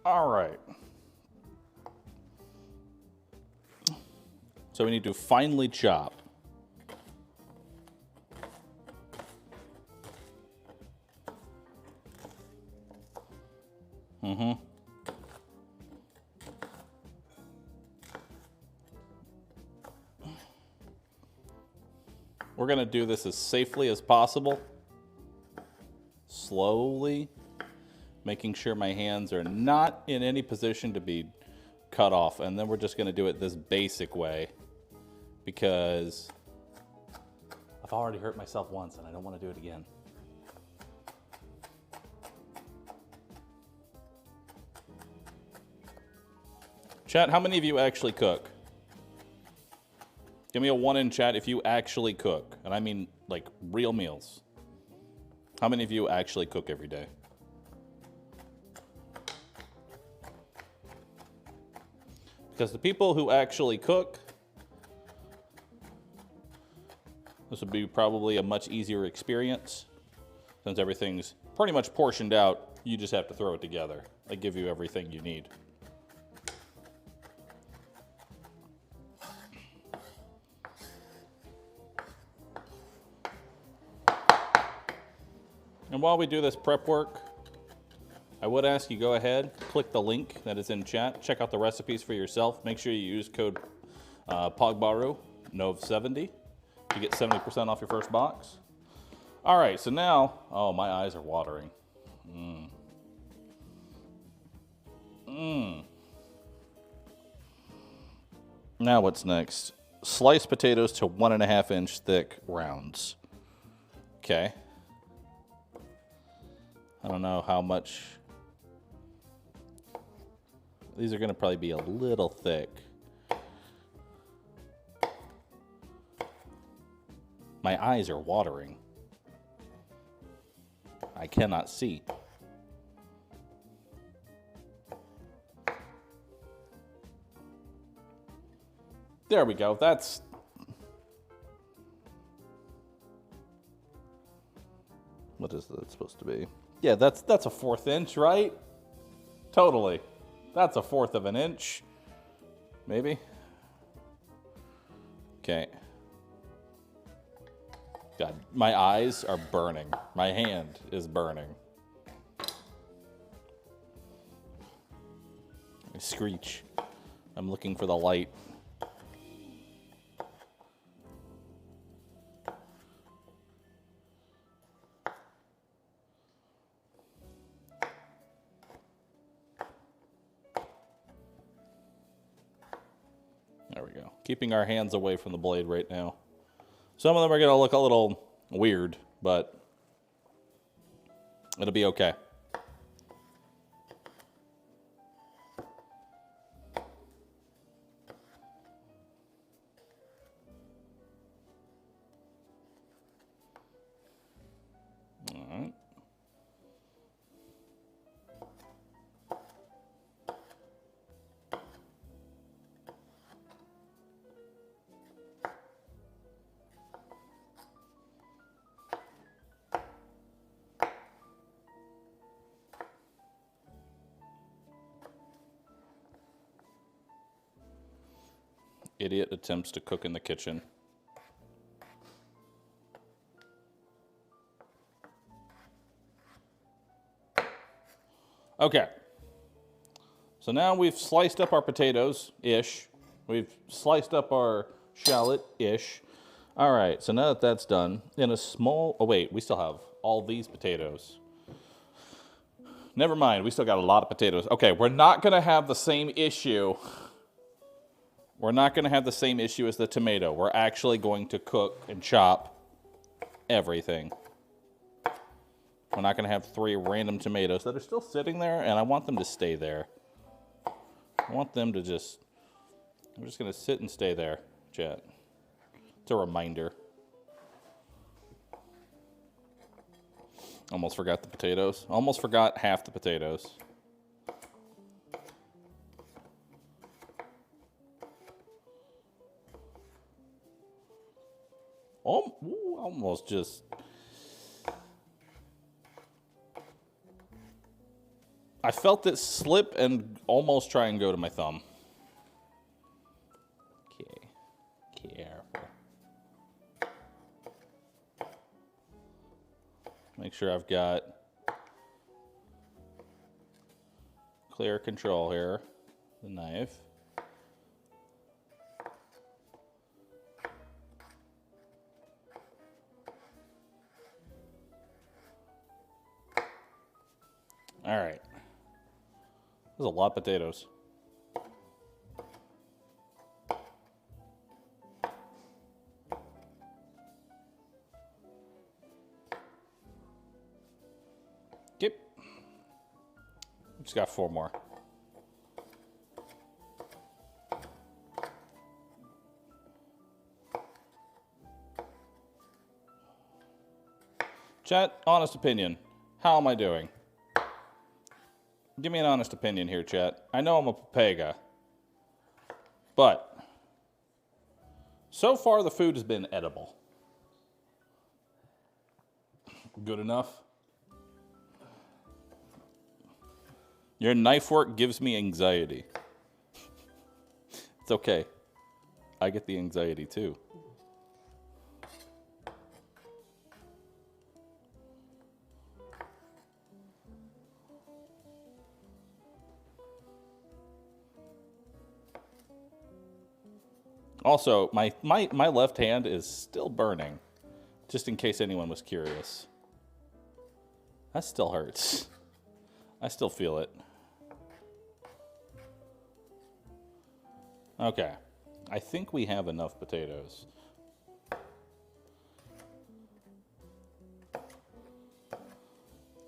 All right. So we need to finely chop. We're going to do this as safely as possible. Slowly, making sure my hands are not in any position to be cut off. And then we're just going to do it this basic way because I've already hurt myself once and I don't want to do it again. Chat, how many of you actually cook? Give me a 1 in chat if you actually cook. And I mean like real meals. How many of you actually cook every day? Because the people who actually cook, this would be probably a much easier experience since everything's pretty much portioned out. You just have to throw it together. They give you everything you need. And while we do this prep work, I would ask you go ahead, click the link that is in chat, check out the recipes for yourself. Make sure you use code POGBahroo, NOV70, to get 70% off your first box. All right, so now, oh, my eyes are watering. Now what's next? Slice potatoes to 1.5 inch thick rounds. Okay. I don't know how much. These are going to probably be a little thick. My eyes are watering. I cannot see. There we go. That's... What is that supposed to be? Yeah, that's a 1/4 inch, right? Totally. That's a 1/4 of an inch. Maybe. Okay. God, my eyes are burning. My hand is burning. I screech. I'm looking for the light. There we go. Keeping our hands away from the blade right now. Some of them are going to look a little weird, but it'll be okay. All right. Idiot attempts to cook in the kitchen. Okay. So now we've sliced up our potatoes-ish. We've sliced up our shallot-ish. All right, so now that that's done, in a small... Oh, wait, we still have all these potatoes. Never mind, we still got a lot of potatoes. Okay, we're not going to have the same issue... We're not going to have the same issue as the tomato. We're actually going to cook and chop everything. We're not going to have 3 random tomatoes that are still sitting there, and I want them to stay there. I want them to just... I'm just going to sit and stay there, chat. It's a reminder. Almost forgot the potatoes. Almost forgot half the potatoes. Oh, almost just... I felt it slip and almost try and go to my thumb. Okay, careful. Make sure I've got clear control here. The knife. All right. There's a lot of potatoes. Yep. Just got 4 more. Chat, honest opinion. How am I doing? Give me an honest opinion here, chat. I know I'm a papega, but so far the food has been edible. Good enough? Your knife work gives me anxiety. It's okay. I get the anxiety too. Also, my left hand is still burning, just in case anyone was curious. That still hurts. I still feel it. Okay. I think we have enough potatoes.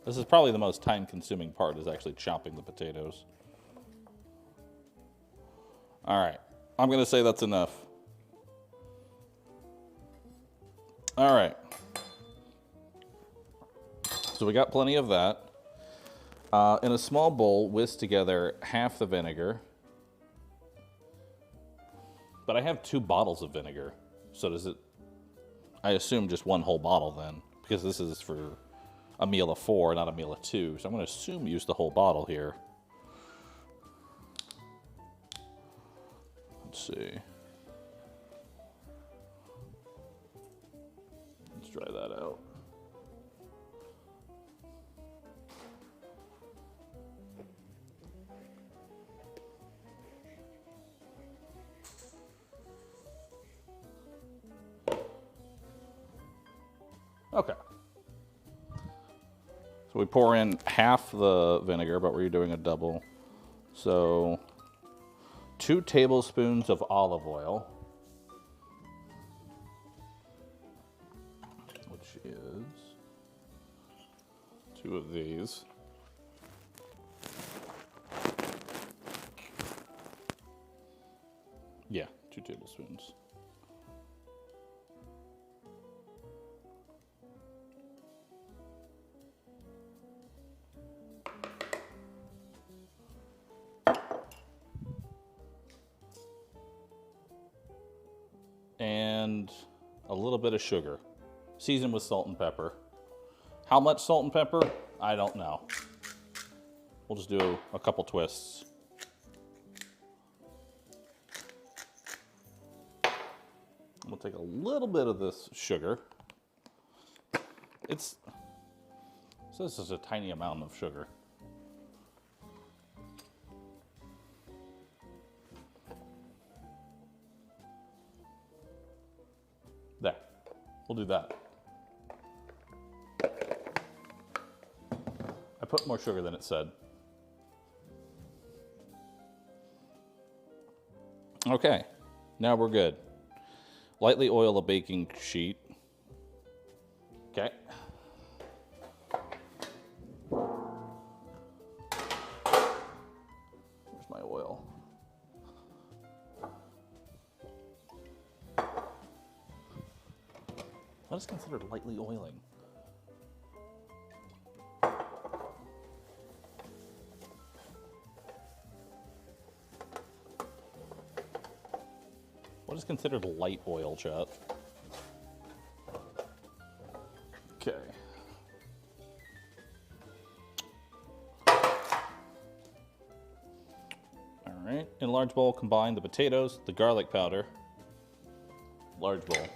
This is probably the most time-consuming part, is actually chopping the potatoes. All right, I'm gonna say that's enough. All right. So we got plenty of that. In a small bowl, whisk together half the vinegar. But I have 2 bottles of vinegar. So does it, I assume just 1 whole bottle then, because this is for a meal of 4, not a meal of 2. So I'm gonna assume use the whole bottle here. Let's see. Let's try that out. Okay. So we pour in half the vinegar, but we're doing a double. So 2 tablespoons of olive oil, which is 2 of these. Yeah, 2 tablespoons. And a little bit of sugar, seasoned with salt and pepper. How much salt and pepper? I don't know. We'll just do a couple twists. We'll take a little bit of this sugar. So this is a tiny amount of sugar. There, we'll do that. I put more sugar than it said. Okay, now we're good. Lightly oil a baking sheet. Okay. Where's my oil? What is considered lightly oiling? What is considered light oil, chat? Okay. All right. In a large bowl, combine the potatoes, the garlic powder. Large bowl.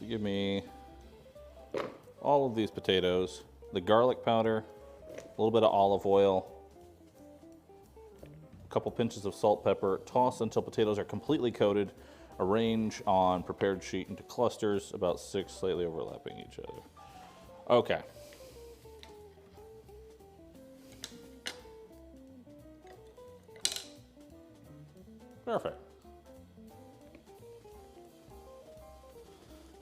So give me all of these potatoes, the garlic powder, a little bit of olive oil, a couple pinches of salt, pepper. Toss until potatoes are completely coated. Arrange on prepared sheet into clusters, about 6, slightly overlapping each other. Okay. Perfect.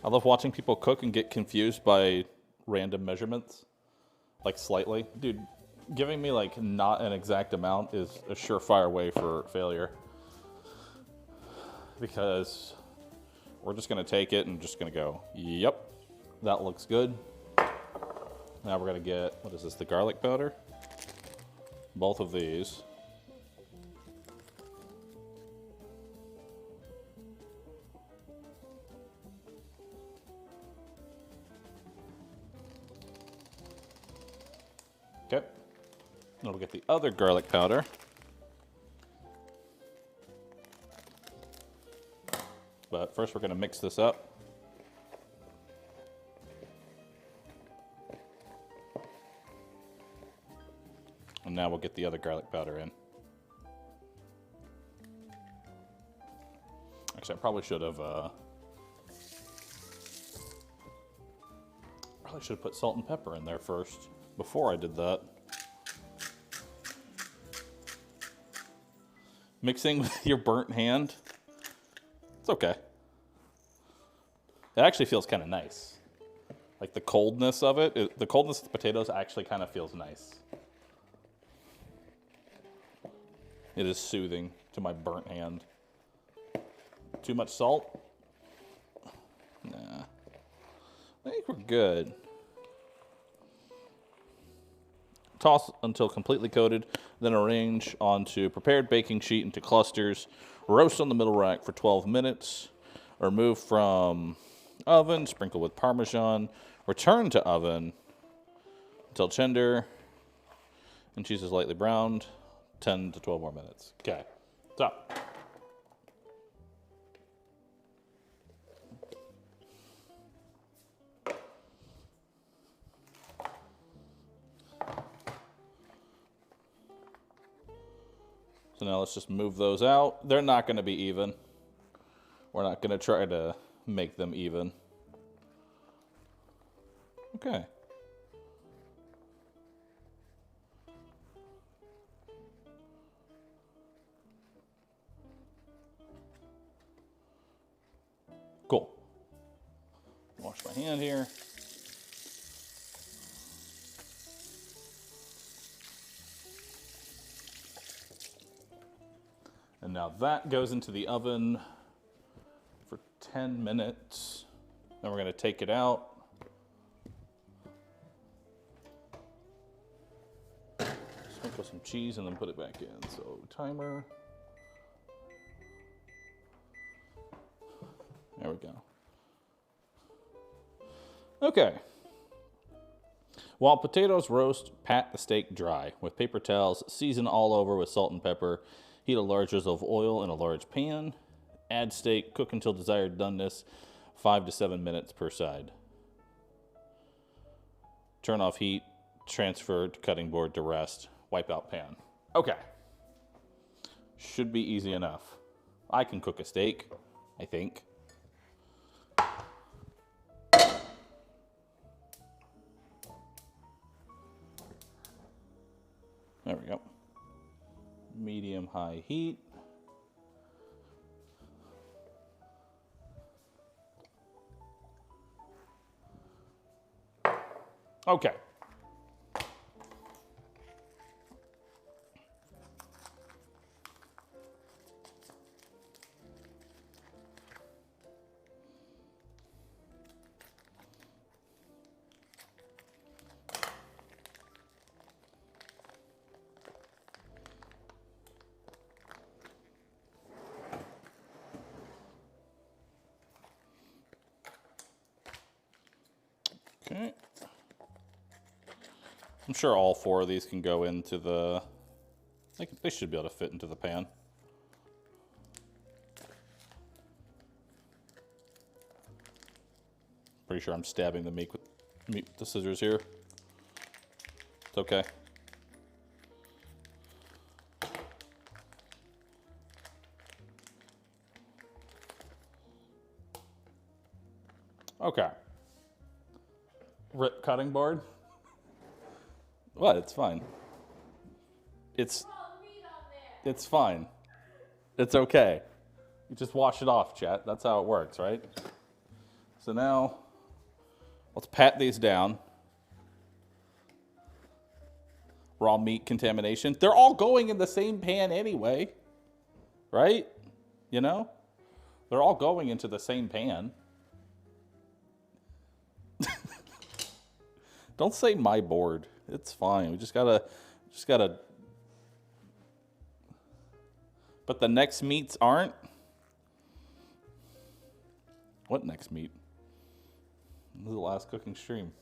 I love watching people cook and get confused by random measurements, like slightly. Dude, giving me like not an exact amount is a surefire way for failure. Because we're just gonna take it and just gonna go, yep, that looks good. Now we're gonna get, what is this, the garlic powder? Both of these. Okay. Now we'll get the other garlic powder. But first we're going to mix this up. And now we'll get the other garlic powder in. Actually, I probably should have put salt and pepper in there first before I did that. Mixing with your burnt hand. It's okay. It actually feels kind of nice. Like the coldness of it, the coldness of the potatoes actually kind of feels nice. It is soothing to my burnt hand. Too much salt? Nah. I think we're good. Toss until completely coated, then arrange onto prepared baking sheet into clusters. Roast on the middle rack for 12 minutes. Remove from oven, sprinkle with Parmesan. Return to oven until tender and cheese is lightly browned. 10 to 12 more minutes. Okay, so. So now let's just move those out. They're not going to be even. We're not going to try to make them even. Okay. Cool. Wash my hand here. And now that goes into the oven for 10 minutes. Then we're going to take it out. Sprinkle some cheese and then put it back in. So timer. There we go. Okay. While potatoes roast, pat the steak dry with paper towels, season all over with salt and pepper. Heat a large drizzle of oil in a large pan. Add steak, cook until desired doneness, 5 to 7 minutes per side. Turn off heat, transfer to cutting board to rest, wipe out pan. Okay. Should be easy enough. I can cook a steak, I think. There we go. Medium-high heat. Okay. Okay. I'm sure all 4 of these can go into the, they should be able to fit into the pan. Pretty sure I'm stabbing the meat with the scissors here. It's okay. Okay. Rip cutting board. What? It's fine. It's fine. It's okay. You just wash it off, chat. That's how it works, right? So now, let's pat these down. Raw meat contamination. They're all going in the same pan anyway, right? You know? They're all going into the same pan. Don't say my board. It's fine. We just gotta. But the next meats aren't. What next meat? This is the last cooking stream.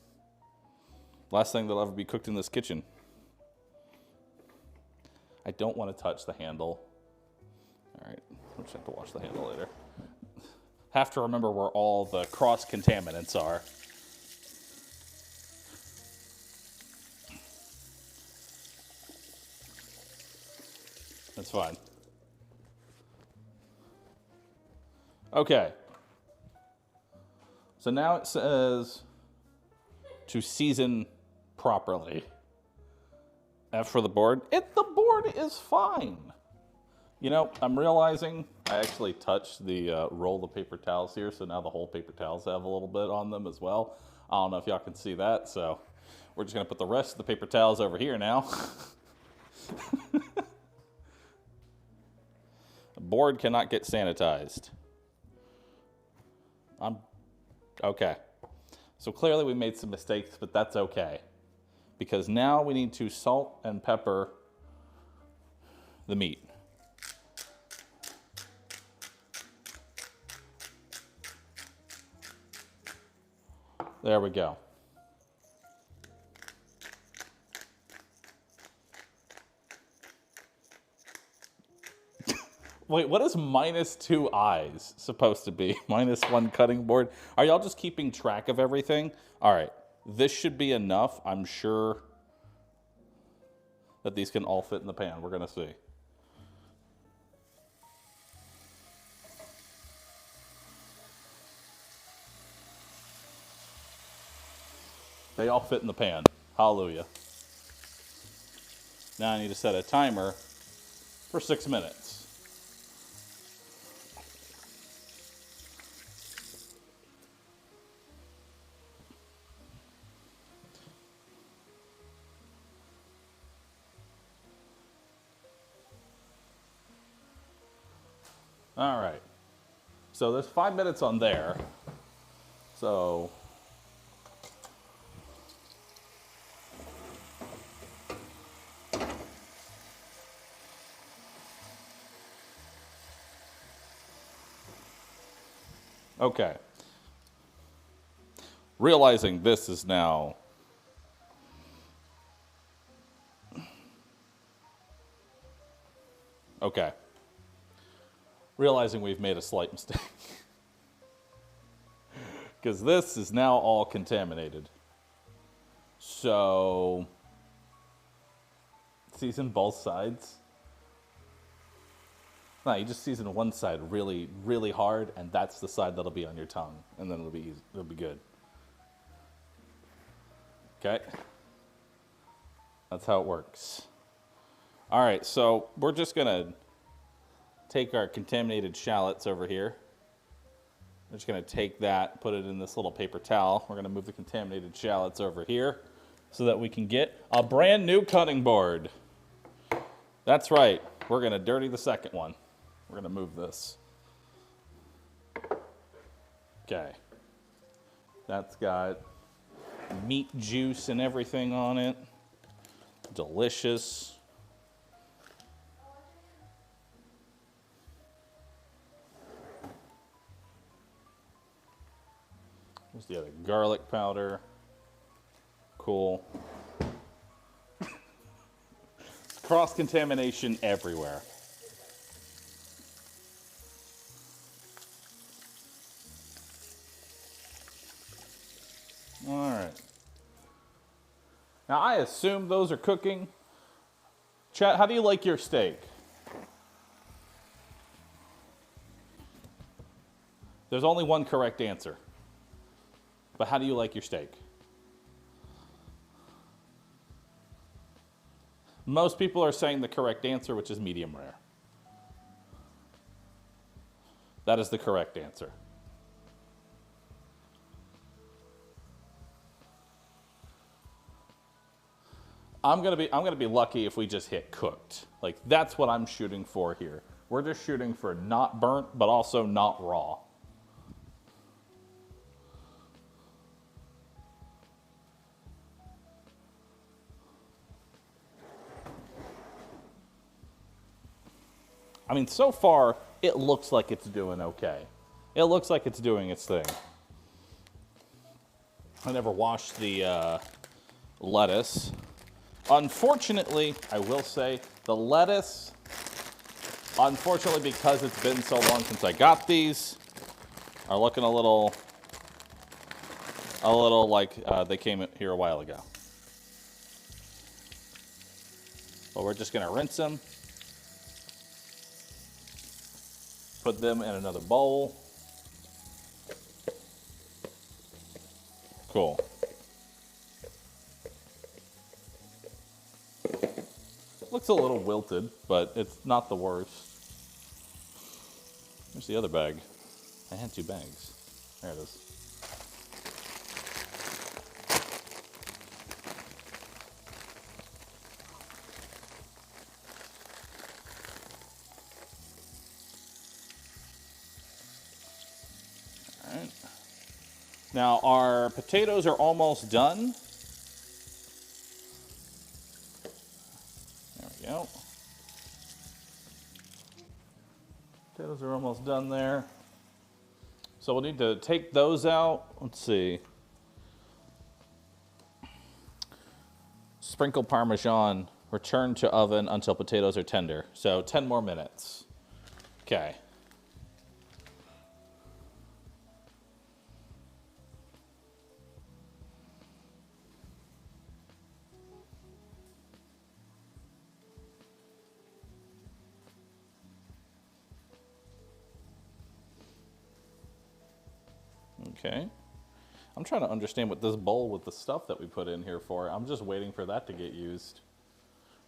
Last thing that'll ever be cooked in this kitchen. I don't want to touch the handle. All right, we'll just have to wash the handle later. Have to remember where all the cross contaminants are. That's fine. Okay. So now it says to season properly. F for the board. The board is fine. You know, I'm realizing I actually touched the roll of paper towels here, so now the whole paper towels have a little bit on them as well. I don't know if y'all can see that, so we're just gonna put the rest of the paper towels over here now. The board cannot get sanitized. Okay. So clearly we made some mistakes, but that's okay. Because now we need to salt and pepper the meat. There we go. Wait, what is -2 eyes supposed to be? -1 cutting board? Are y'all just keeping track of everything? All right, this should be enough. I'm sure that these can all fit in the pan. We're gonna see. They all fit in the pan. Hallelujah. Now I need to set a timer for 6 minutes. All right. So there's 5 minutes on there. So okay. Realizing this is now okay. Realizing we've made a slight mistake. Because this is now all contaminated. So, season both sides. No, you just season one side really, really hard, and that's the side that'll be on your tongue, and then it'll be easy, it'll be good. Okay? That's how it works. All right, so we're just gonna take our contaminated shallots over here. We're just gonna take that, put it in this little paper towel. We're gonna move the contaminated shallots over here so that we can get a brand new cutting board. That's right, we're gonna dirty the second one. We're gonna move this. Okay. That's got meat juice and everything on it. Delicious. There's the other garlic powder. Cool. Cross-contamination everywhere. All right. Now, I assume those are cooking. Chat, how do you like your steak? There's only one correct answer. But how do you like your steak? Most people are saying the correct answer, which is medium rare. That is the correct answer. I'm gonna be lucky if we just hit cooked. Like, that's what I'm shooting for here. We're just shooting for not burnt, but also not raw. I mean, so far, it looks like it's doing okay. It looks like it's doing its thing. I never washed the lettuce. Unfortunately, I will say, the lettuce, unfortunately, because it's been so long since I got these, are looking a little like they came here a while ago. But we're just gonna rinse them. Put them in another bowl. Cool. Looks a little wilted, but it's not the worst. Where's the other bag? I had 2 bags. There it is. All right. Now our potatoes are almost done. There we go. Potatoes are almost done there. So we'll need to take those out. Let's see. Sprinkle Parmesan. Return to oven until potatoes are tender. So 10 more minutes. Okay. Okay. I'm trying to understand what this bowl with the stuff that we put in here for. I'm just waiting for that to get used.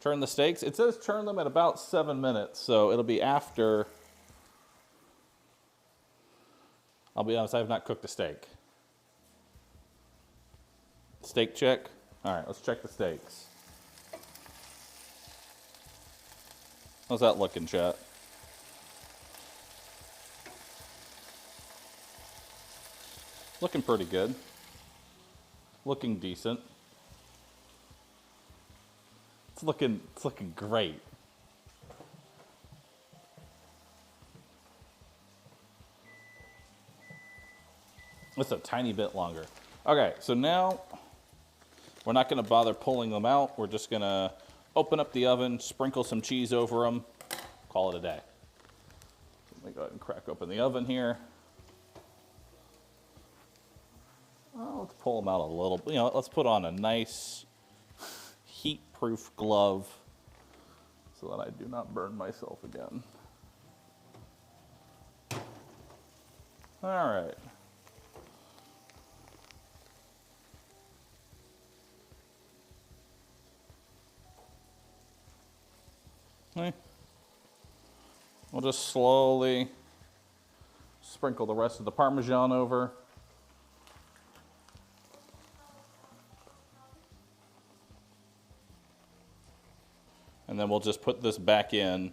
Turn the steaks. It says turn them at about 7 minutes, so it'll be after. I'll be honest, I have not cooked a steak. Steak check. All right, let's check the steaks. How's that looking, chat? Looking pretty good. Looking decent. It's looking great. It's a tiny bit longer. Okay, so now we're not going to bother pulling them out. We're just going to open up the oven, sprinkle some cheese over them, call it a day. Let me go ahead and crack open the oven here. Oh, let's pull them out a little. You know, let's put on a nice heat-proof glove so that I do not burn myself again. All right. Okay. We'll just slowly sprinkle the rest of the Parmesan over. And then we'll just put this back in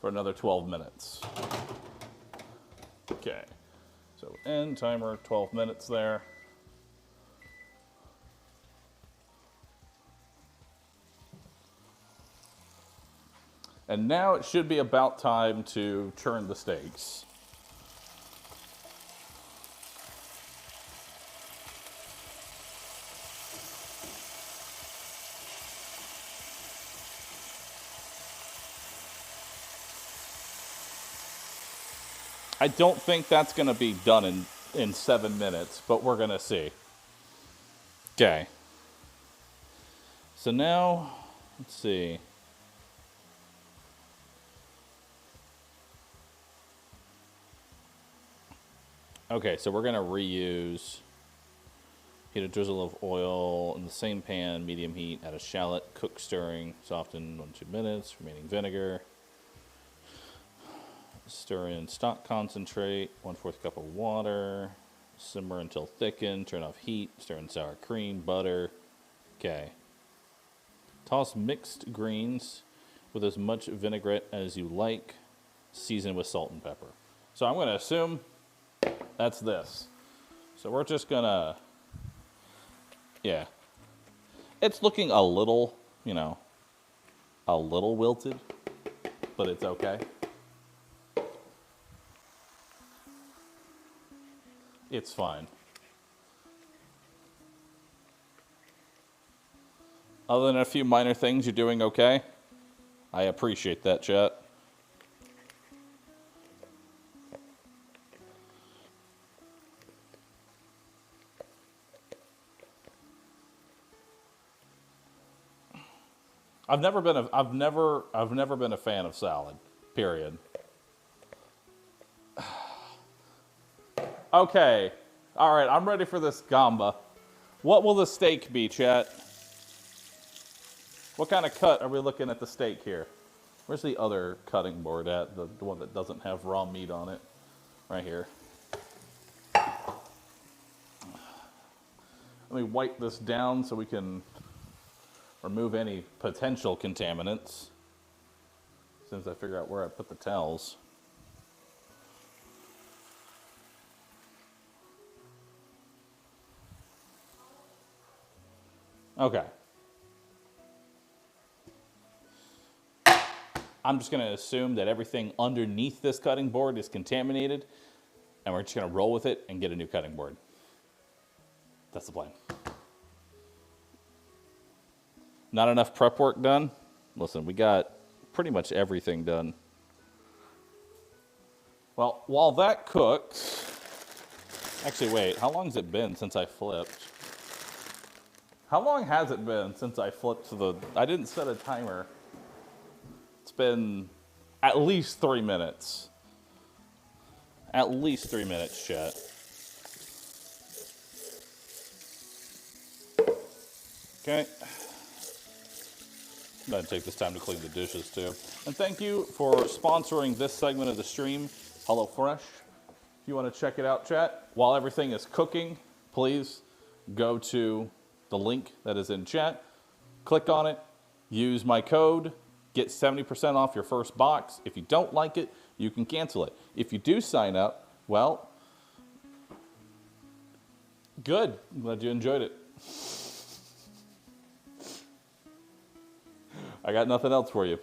for another 12 minutes. Okay, so end timer, 12 minutes there. And now it should be about time to churn the steaks. I don't think that's going to be done in 7 minutes, but we're going to see. Okay. So now, let's see. Okay, so we're going to reuse. Heat a drizzle of oil in the same pan, medium heat, add a shallot, cook stirring, soften 1-2 minutes, remaining vinegar. Stir in stock concentrate, 1/4 cup of water, simmer until thickened, turn off heat, stir in sour cream, butter. Okay. Toss mixed greens with as much vinaigrette as you like, season with salt and pepper. So I'm going to assume that's this. So we're just going to, yeah. It's looking a little, you know, a little wilted, but it's okay. It's fine. Other than a few minor things, you're doing okay. I appreciate that, chat. I've never been a fan of salad. Period. Okay. All right, I'm ready for this gamba. What will the steak be, chat? What kind of cut are we looking at the steak here? Where's the other cutting board at? The one that doesn't have raw meat on it? Right here. Let me wipe this down so we can remove any potential contaminants. As soon as I figure out where I put the towels. Okay. I'm just going to assume that everything underneath this cutting board is contaminated, and we're just going to roll with it and get a new cutting board. That's the plan. Not enough prep work done? Listen, we got pretty much everything done. Well, while that cooks, actually wait, how long has it been since I flipped? How long has it been since I flipped to the, I didn't set a timer. It's been at least 3 minutes. At least 3 minutes, chat. Okay. I'm going to take this time to clean the dishes too. And thank you for sponsoring this segment of the stream, HelloFresh. If you want to check it out, chat, while everything is cooking, please go to the link that is in chat. Click on it. Use my code. Get 70% off your first box. If you don't like it, you can cancel it. If you do sign up, well, good. I'm glad you enjoyed it. I got nothing else for you.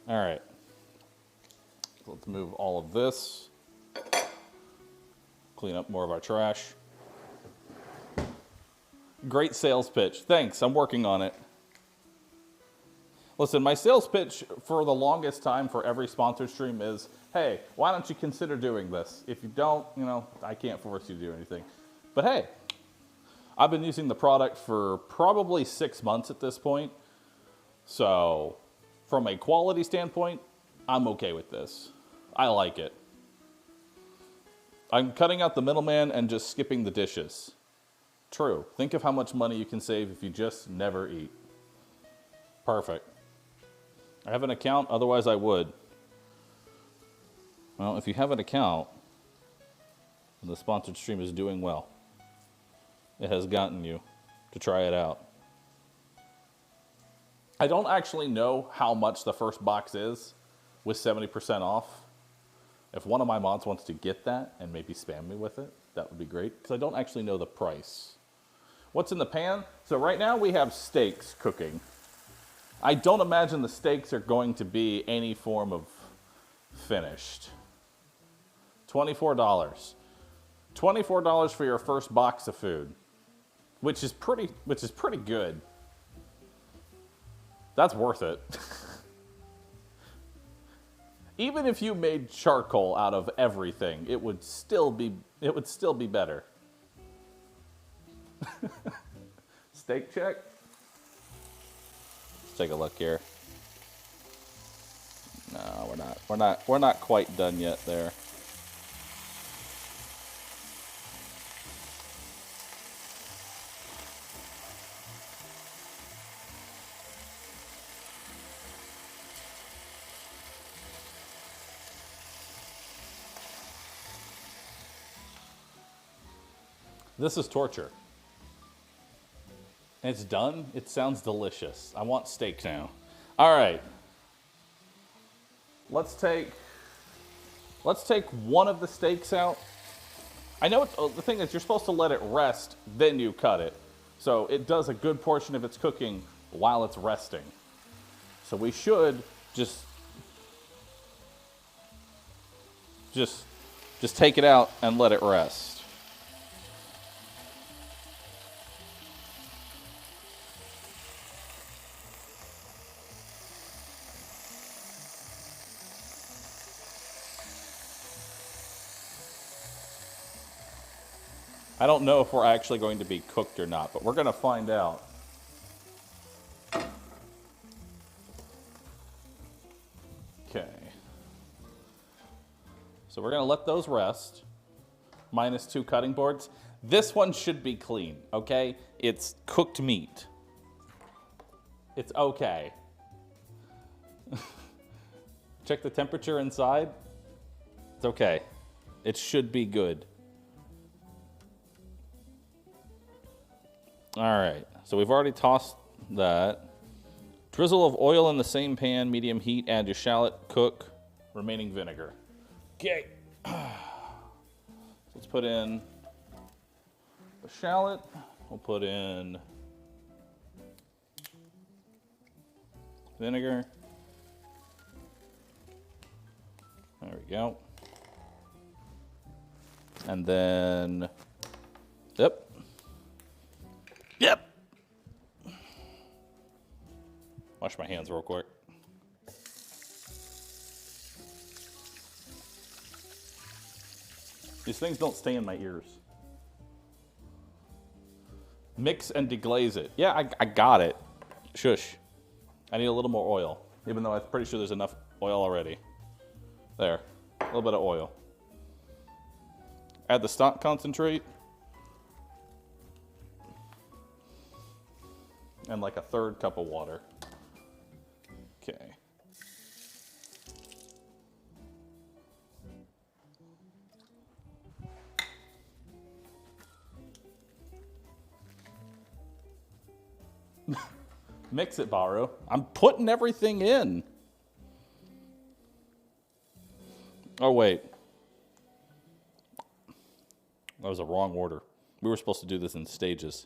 All right. So let's move all of this. Clean up more of our trash. Great sales pitch. Thanks. I'm working on it. Listen, my sales pitch for the longest time for every sponsored stream is, hey, why don't you consider doing this? If you don't, I can't force you to do anything. But hey, I've been using the product for probably 6 months at this point. So from a quality standpoint, I'm okay with this. I like it. I'm cutting out the middleman and just skipping the dishes. True. Think of how much money you can save if you just never eat. Perfect. I have an account, otherwise I would. Well, if you have an account, the sponsored stream is doing well. It has gotten you to try it out. I don't actually know how much the first box is with 70% off. If one of my mods wants to get that and maybe spam me with it, that would be great, because I don't actually know the price. What's in the pan? So right now we have steaks cooking. I don't imagine the steaks are going to be any form of finished. $24. $24 for your first box of food, which is pretty good. That's worth it. Even if you made charcoal out of everything, it would still be better. Steak check. Let's take a look here. No, we're not quite done yet there. This is torture. And it's done. It sounds delicious. I want steak now. All right. Let's take one of the steaks out. I know the thing is you're supposed to let it rest, then you cut it. So it does a good portion of its cooking while it's resting. So we should just take it out and let it rest. I don't know if we're actually going to be cooked or not, but we're going to find out. Okay. So we're going to let those rest. Minus 2 cutting boards. This one should be clean, okay? It's cooked meat. It's okay. Check the temperature inside. It's okay. It should be good. All right, so we've already tossed that. Drizzle of oil in the same pan, medium heat, add your shallot, cook, remaining vinegar. Okay. Let's put in the shallot. We'll put in vinegar. There we go. And then, yep. Wash my hands real quick. These things don't stay in my ears. Mix and deglaze it. Yeah, I got it. Shush. I need a little more oil, even though I'm pretty sure there's enough oil already. There, a little bit of oil. Add the stock concentrate. And like a 1/3 cup of water. Okay. Mix it, Bahroo. I'm putting everything in. Oh, wait. That was a wrong order. We were supposed to do this in stages.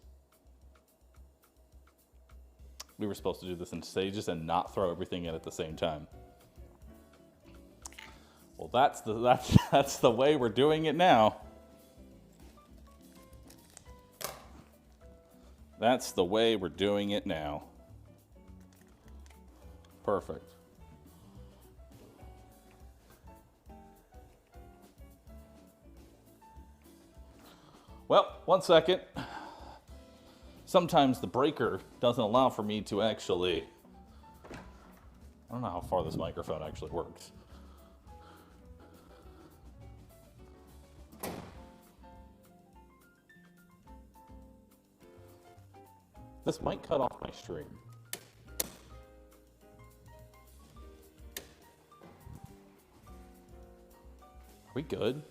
We were supposed to do this in stages and not throw everything in at the same time. Well, that's the way we're doing it now. That's the way we're doing it now. Perfect. Well, 1 second. Sometimes the breaker doesn't allow for me to actually, I don't know how far this microphone actually works. This might cut off my stream. Are we good?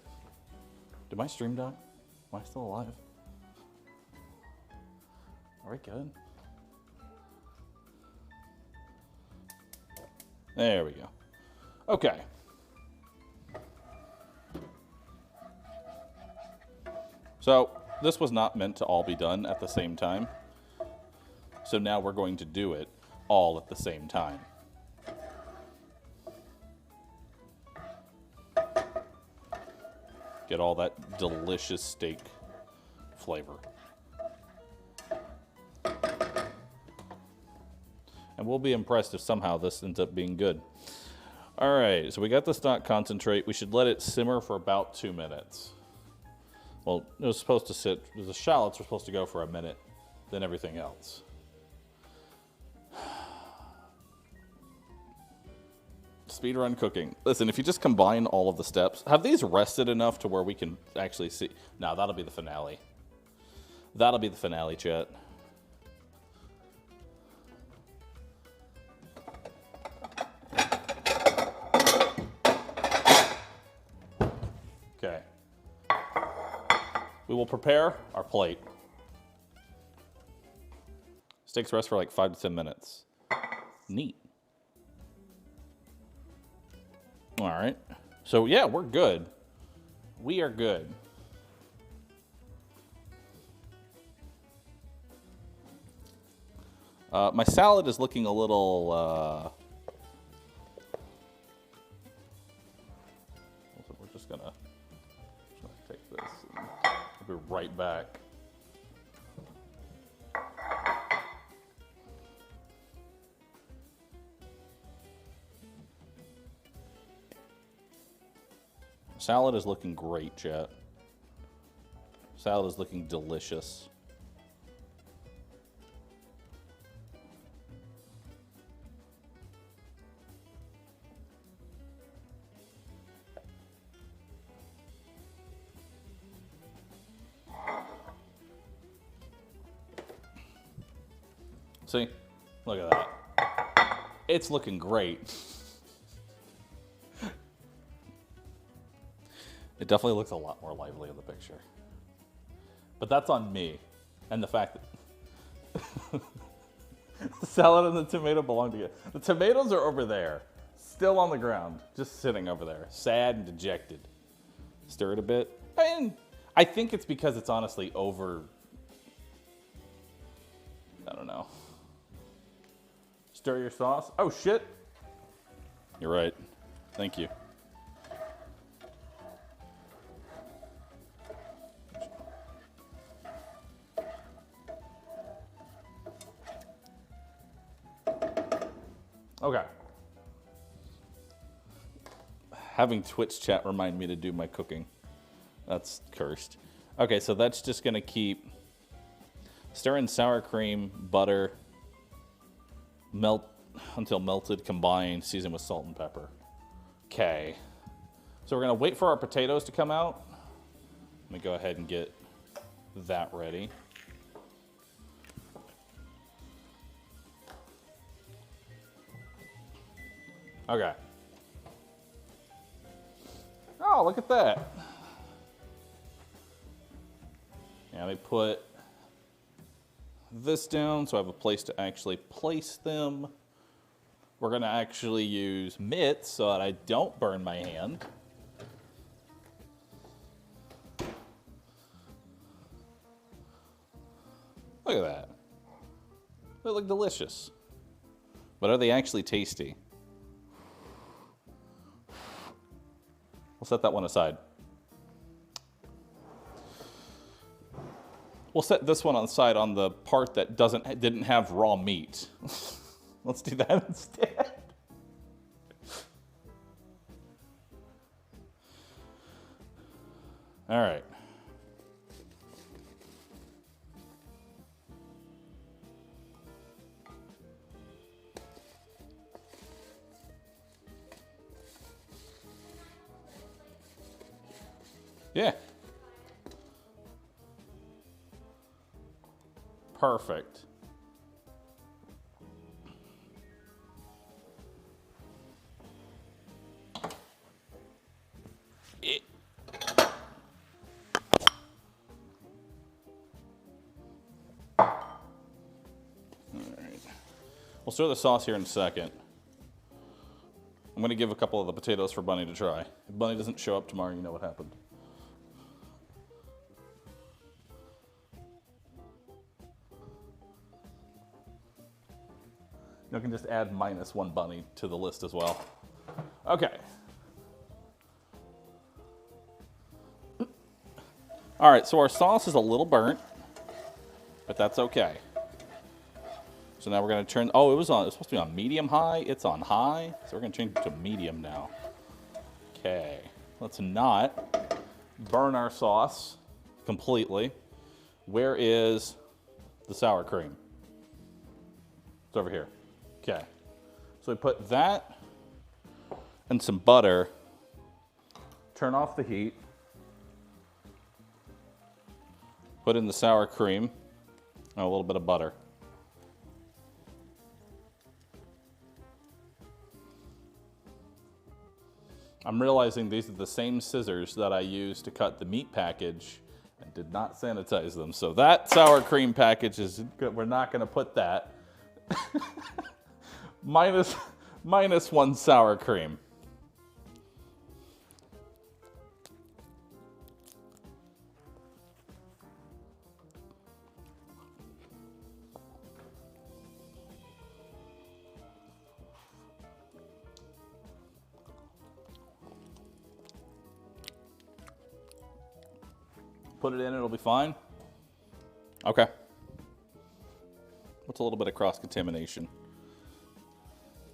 Did my stream die? Am I still alive? Are we good? There we go. Okay. So this was not meant to all be done at the same time. So now we're going to do it all at the same time. Get all that delicious steak flavor. And we'll be impressed if somehow this ends up being good. All right, so we got the stock concentrate. We should let it simmer for about 2 minutes. Well, it was supposed to sit, the shallots were supposed to go for a minute, then everything else. Speedrun cooking. Listen, if you just combine all of the steps, have these rested enough to where we can actually see? No, that'll be the finale. That'll be the finale, chat. Okay. We will prepare our plate. Steaks rest for like 5 to 10 minutes. Neat. All right. So yeah, we're good. We are good. My salad is looking a little, we're just gonna take this and we'll be right back. Salad is looking great, chat. Salad is looking delicious. See? Look at that. It's looking great. It definitely looks a lot more lively in the picture. But that's on me. And the fact that the salad and the tomato belong together. The tomatoes are over there, still on the ground, just sitting over there, sad and dejected. Stir it a bit. And I think it's because it's honestly over, I don't know. Stir your sauce. Oh, shit. You're right. Thank you. Okay. Having Twitch chat remind me to do my cooking. That's cursed. Okay, so that's just going to keep stir in sour cream, butter, melt until melted, combined, season with salt and pepper. Okay. So we're going to wait for our potatoes to come out. Let me go ahead and get that ready. Okay. Oh, look at that. Now they put this down so I have a place to actually place them. We're going to actually use mitts so that I don't burn my hand. Look at that. They look delicious. But are they actually tasty? We'll set that one aside. We'll set this one aside on the part that didn't have raw meat. Let's do that instead. All right. Yeah. Perfect. We'll stir the sauce here in a second. I'm going to give a couple of the potatoes for Bunny to try. If Bunny doesn't show up tomorrow, you know what happened. You can just add -1 Bunny to the list as well. Okay. All right, so our sauce is a little burnt, but that's okay. So now we're going to turn, oh, it was supposed to be on medium high. It's on high, so we're going to change it to medium now. Okay, let's not burn our sauce completely. Where is the sour cream? It's over here. Okay, so we put that and some butter. Turn off the heat. Put in the sour cream and a little bit of butter. I'm realizing these are the same scissors that I used to cut the meat package and did not sanitize them. So that sour cream package is good. We're not going to put that. -1 sour cream. Put it in, it'll be fine. Okay. What's a little bit of cross-contamination?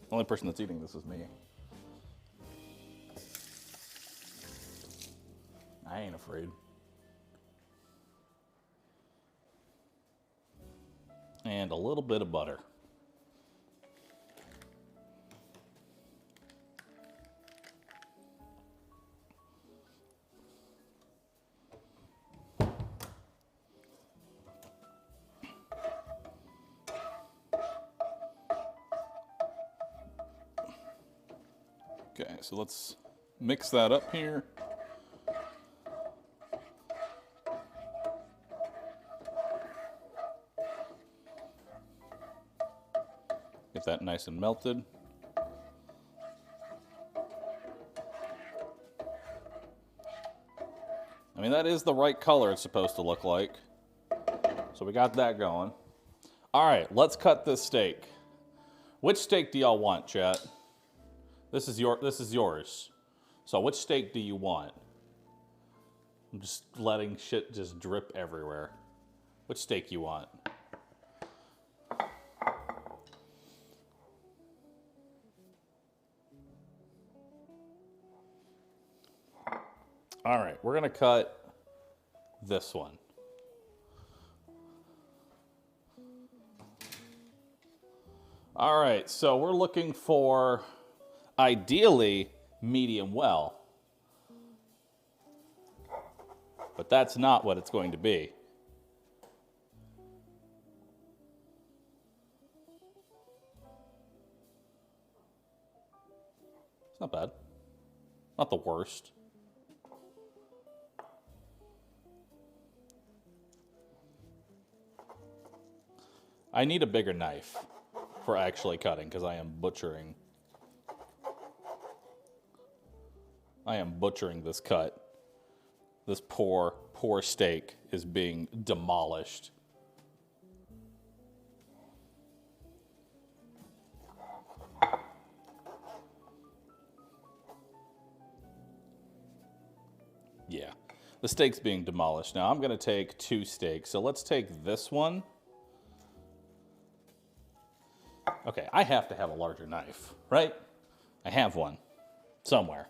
The only person that's eating this is me. I ain't afraid. And a little bit of butter. Okay, so let's mix that up here. Get that nice and melted. I mean, that is the right color it's supposed to look like. So we got that going. All right, let's cut this steak. Which steak do y'all want, chat? This is yours. So which steak do you want? I'm just letting shit just drip everywhere. Which steak you want? All right, we're gonna cut this one. All right, so we're looking for, ideally, medium well. But that's not what it's going to be. It's not bad. Not the worst. I need a bigger knife for actually cutting because I am butchering. I am butchering this cut. This poor, poor steak is being demolished. Yeah, the steak's being demolished. Now I'm going to take 2 steaks. So let's take this one. Okay, I have to have a larger knife, right? I have one somewhere.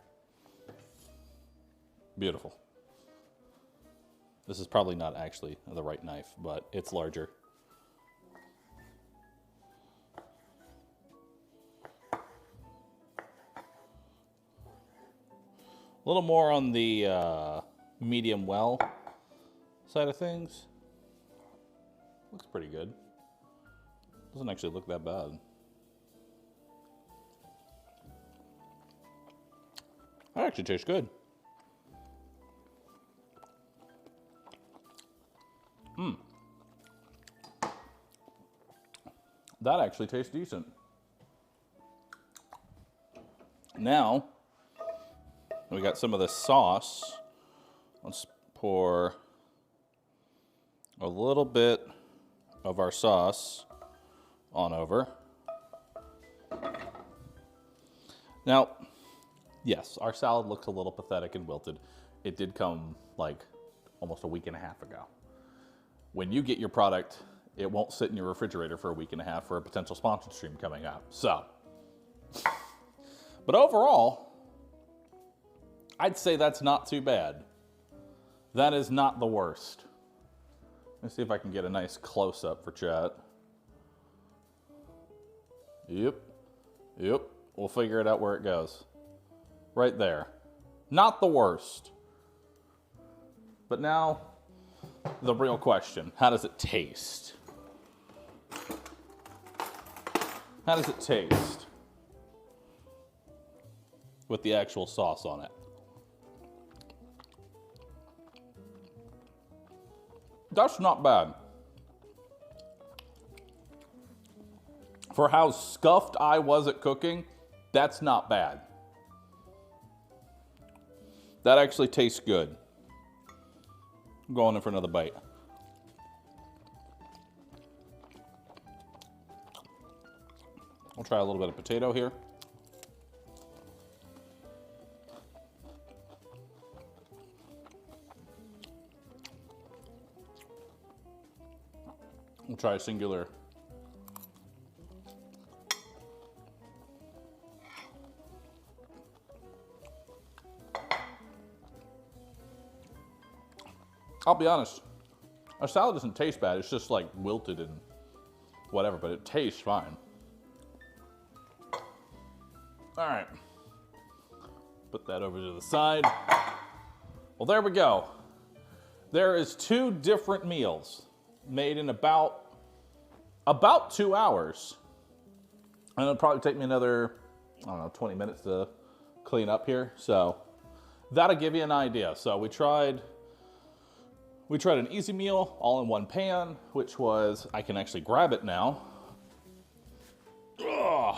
Beautiful. This is probably not actually the right knife, but it's larger. A little more on the medium well side of things. Looks pretty good. Doesn't actually look that bad. That actually tastes good. That actually tastes decent. Now, we got some of the sauce. Let's pour a little bit of our sauce on over. Now, yes, our salad looks a little pathetic and wilted. It did come like almost a week and a half ago. When you get your product, it won't sit in your refrigerator for a week and a half for a potential sponsored stream coming up. So, but overall, I'd say that's not too bad. That is not the worst. Let's see if I can get a nice close-up for chat. Yep. We'll figure it out where it goes. Right there. Not the worst. But now, the real question. How does it taste? How does it taste? With the actual sauce on it. That's not bad. For how scuffed I was at cooking, that's not bad. That actually tastes good. I'm going in for another bite. I'll try a little bit of potato here. We'll try a singular. I'll be honest, our salad doesn't taste bad. It's just like wilted and whatever, but it tastes fine. All right, put that over to the side. Well, there we go. There is 2 different meals made in about 2 hours. And it'll probably take me another, I don't know, 20 minutes to clean up here. So that'll give you an idea. So we tried an easy meal all in one pan, which was, I can actually grab it now. Ugh.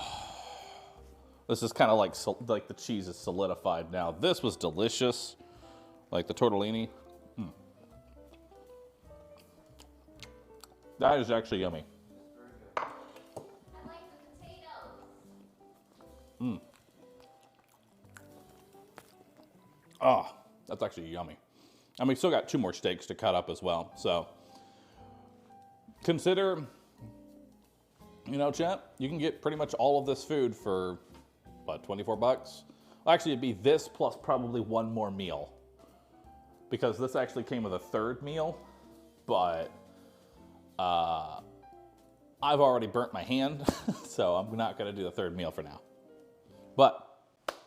This is kind of like the cheese is solidified now. This was delicious, like the tortellini. That is actually yummy. I like the potatoes. Ah, that's actually yummy. And we still got 2 more steaks to cut up as well. So consider, you know, chat, you can get pretty much all of this food for, what, 24 bucks? Well, actually, it'd be this plus probably 1 more meal. Because this actually came with a 3rd meal, but I've already burnt my hand, so I'm not going to do the 3rd meal for now. But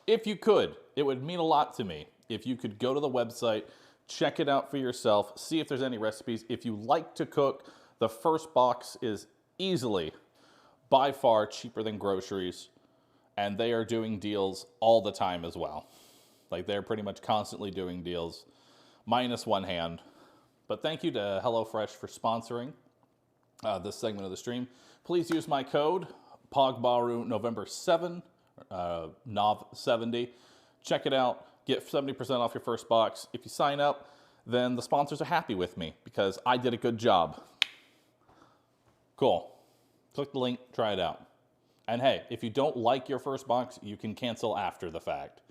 if you could, it would mean a lot to me if you could go to the website, check it out for yourself, see if there's any recipes. If you like to cook, the first box is easily, by far, cheaper than groceries, and they are doing deals all the time as well. Like, they're pretty much constantly doing deals, minus one hand. But thank you to HelloFresh for sponsoring this segment of the stream. Please use my code, POGBahroo November 7, NOV70. Check it out. Get 70% off your first box. If you sign up, then the sponsors are happy with me because I did a good job. Cool. Click the link, try it out. And hey, if you don't like your first box, you can cancel after the fact.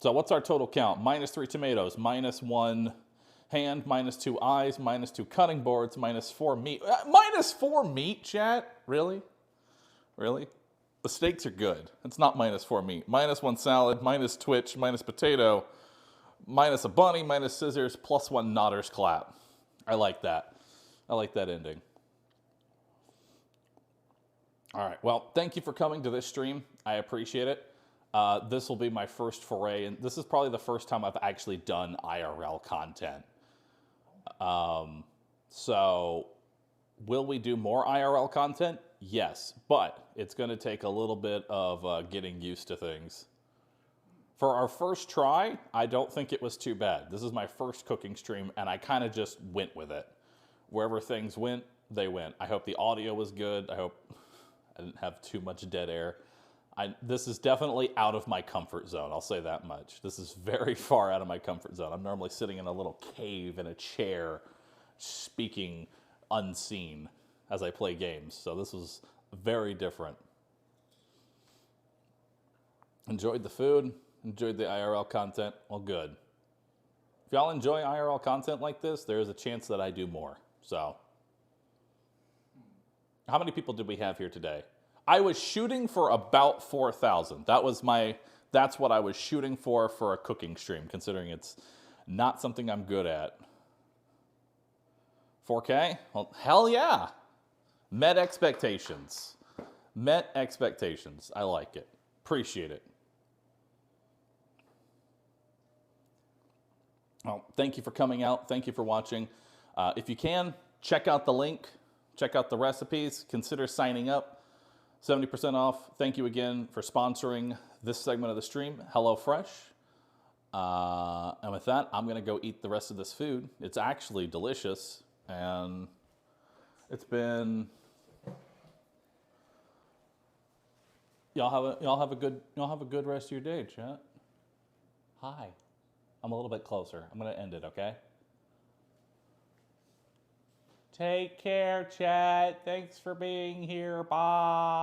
So what's our total count? -3 tomatoes, -1 hand, -2 eyes, -2 cutting boards, -4 meat. -4 meat, chat? Really? Really? The steaks are good. It's not -4 meat. -1 salad, -Twitch, -potato, -a bunny, -scissors, +1 Notter's clap. I like that. I like that ending. All right. Well, thank you for coming to this stream. I appreciate it. This will be my first foray, and this is probably the first time I've actually done IRL content. So will we do more IRL content? Yes, but it's going to take a little bit of getting used to things. For our first try, I don't think it was too bad. This is my first cooking stream, and I kind of just went with it. Wherever things went, they went. I hope the audio was good. I hope I didn't have too much dead air. This is definitely out of my comfort zone, I'll say that much. This is very far out of my comfort zone. I'm normally sitting in a little cave in a chair, speaking unseen as I play games. So this was very different. Enjoyed the food, enjoyed the IRL content. Well, good. If y'all enjoy IRL content like this, there is a chance that I do more. So, how many people did we have here today? I was shooting for about 4,000. That's what I was shooting for a cooking stream, considering it's not something I'm good at. 4K? Well, hell yeah. Met expectations. Met expectations. I like it. Appreciate it. Well, thank you for coming out. Thank you for watching. If you can, check out the link. Check out the recipes. Consider signing up. 70% off. Thank you again for sponsoring this segment of the stream, HelloFresh. And with that, I'm going to go eat the rest of this food. It's actually delicious, and it's been. Y'all have a good rest of your day, chat. Hi. I'm a little bit closer. I'm going to end it, okay? Take care, chat. Thanks for being here. Bye.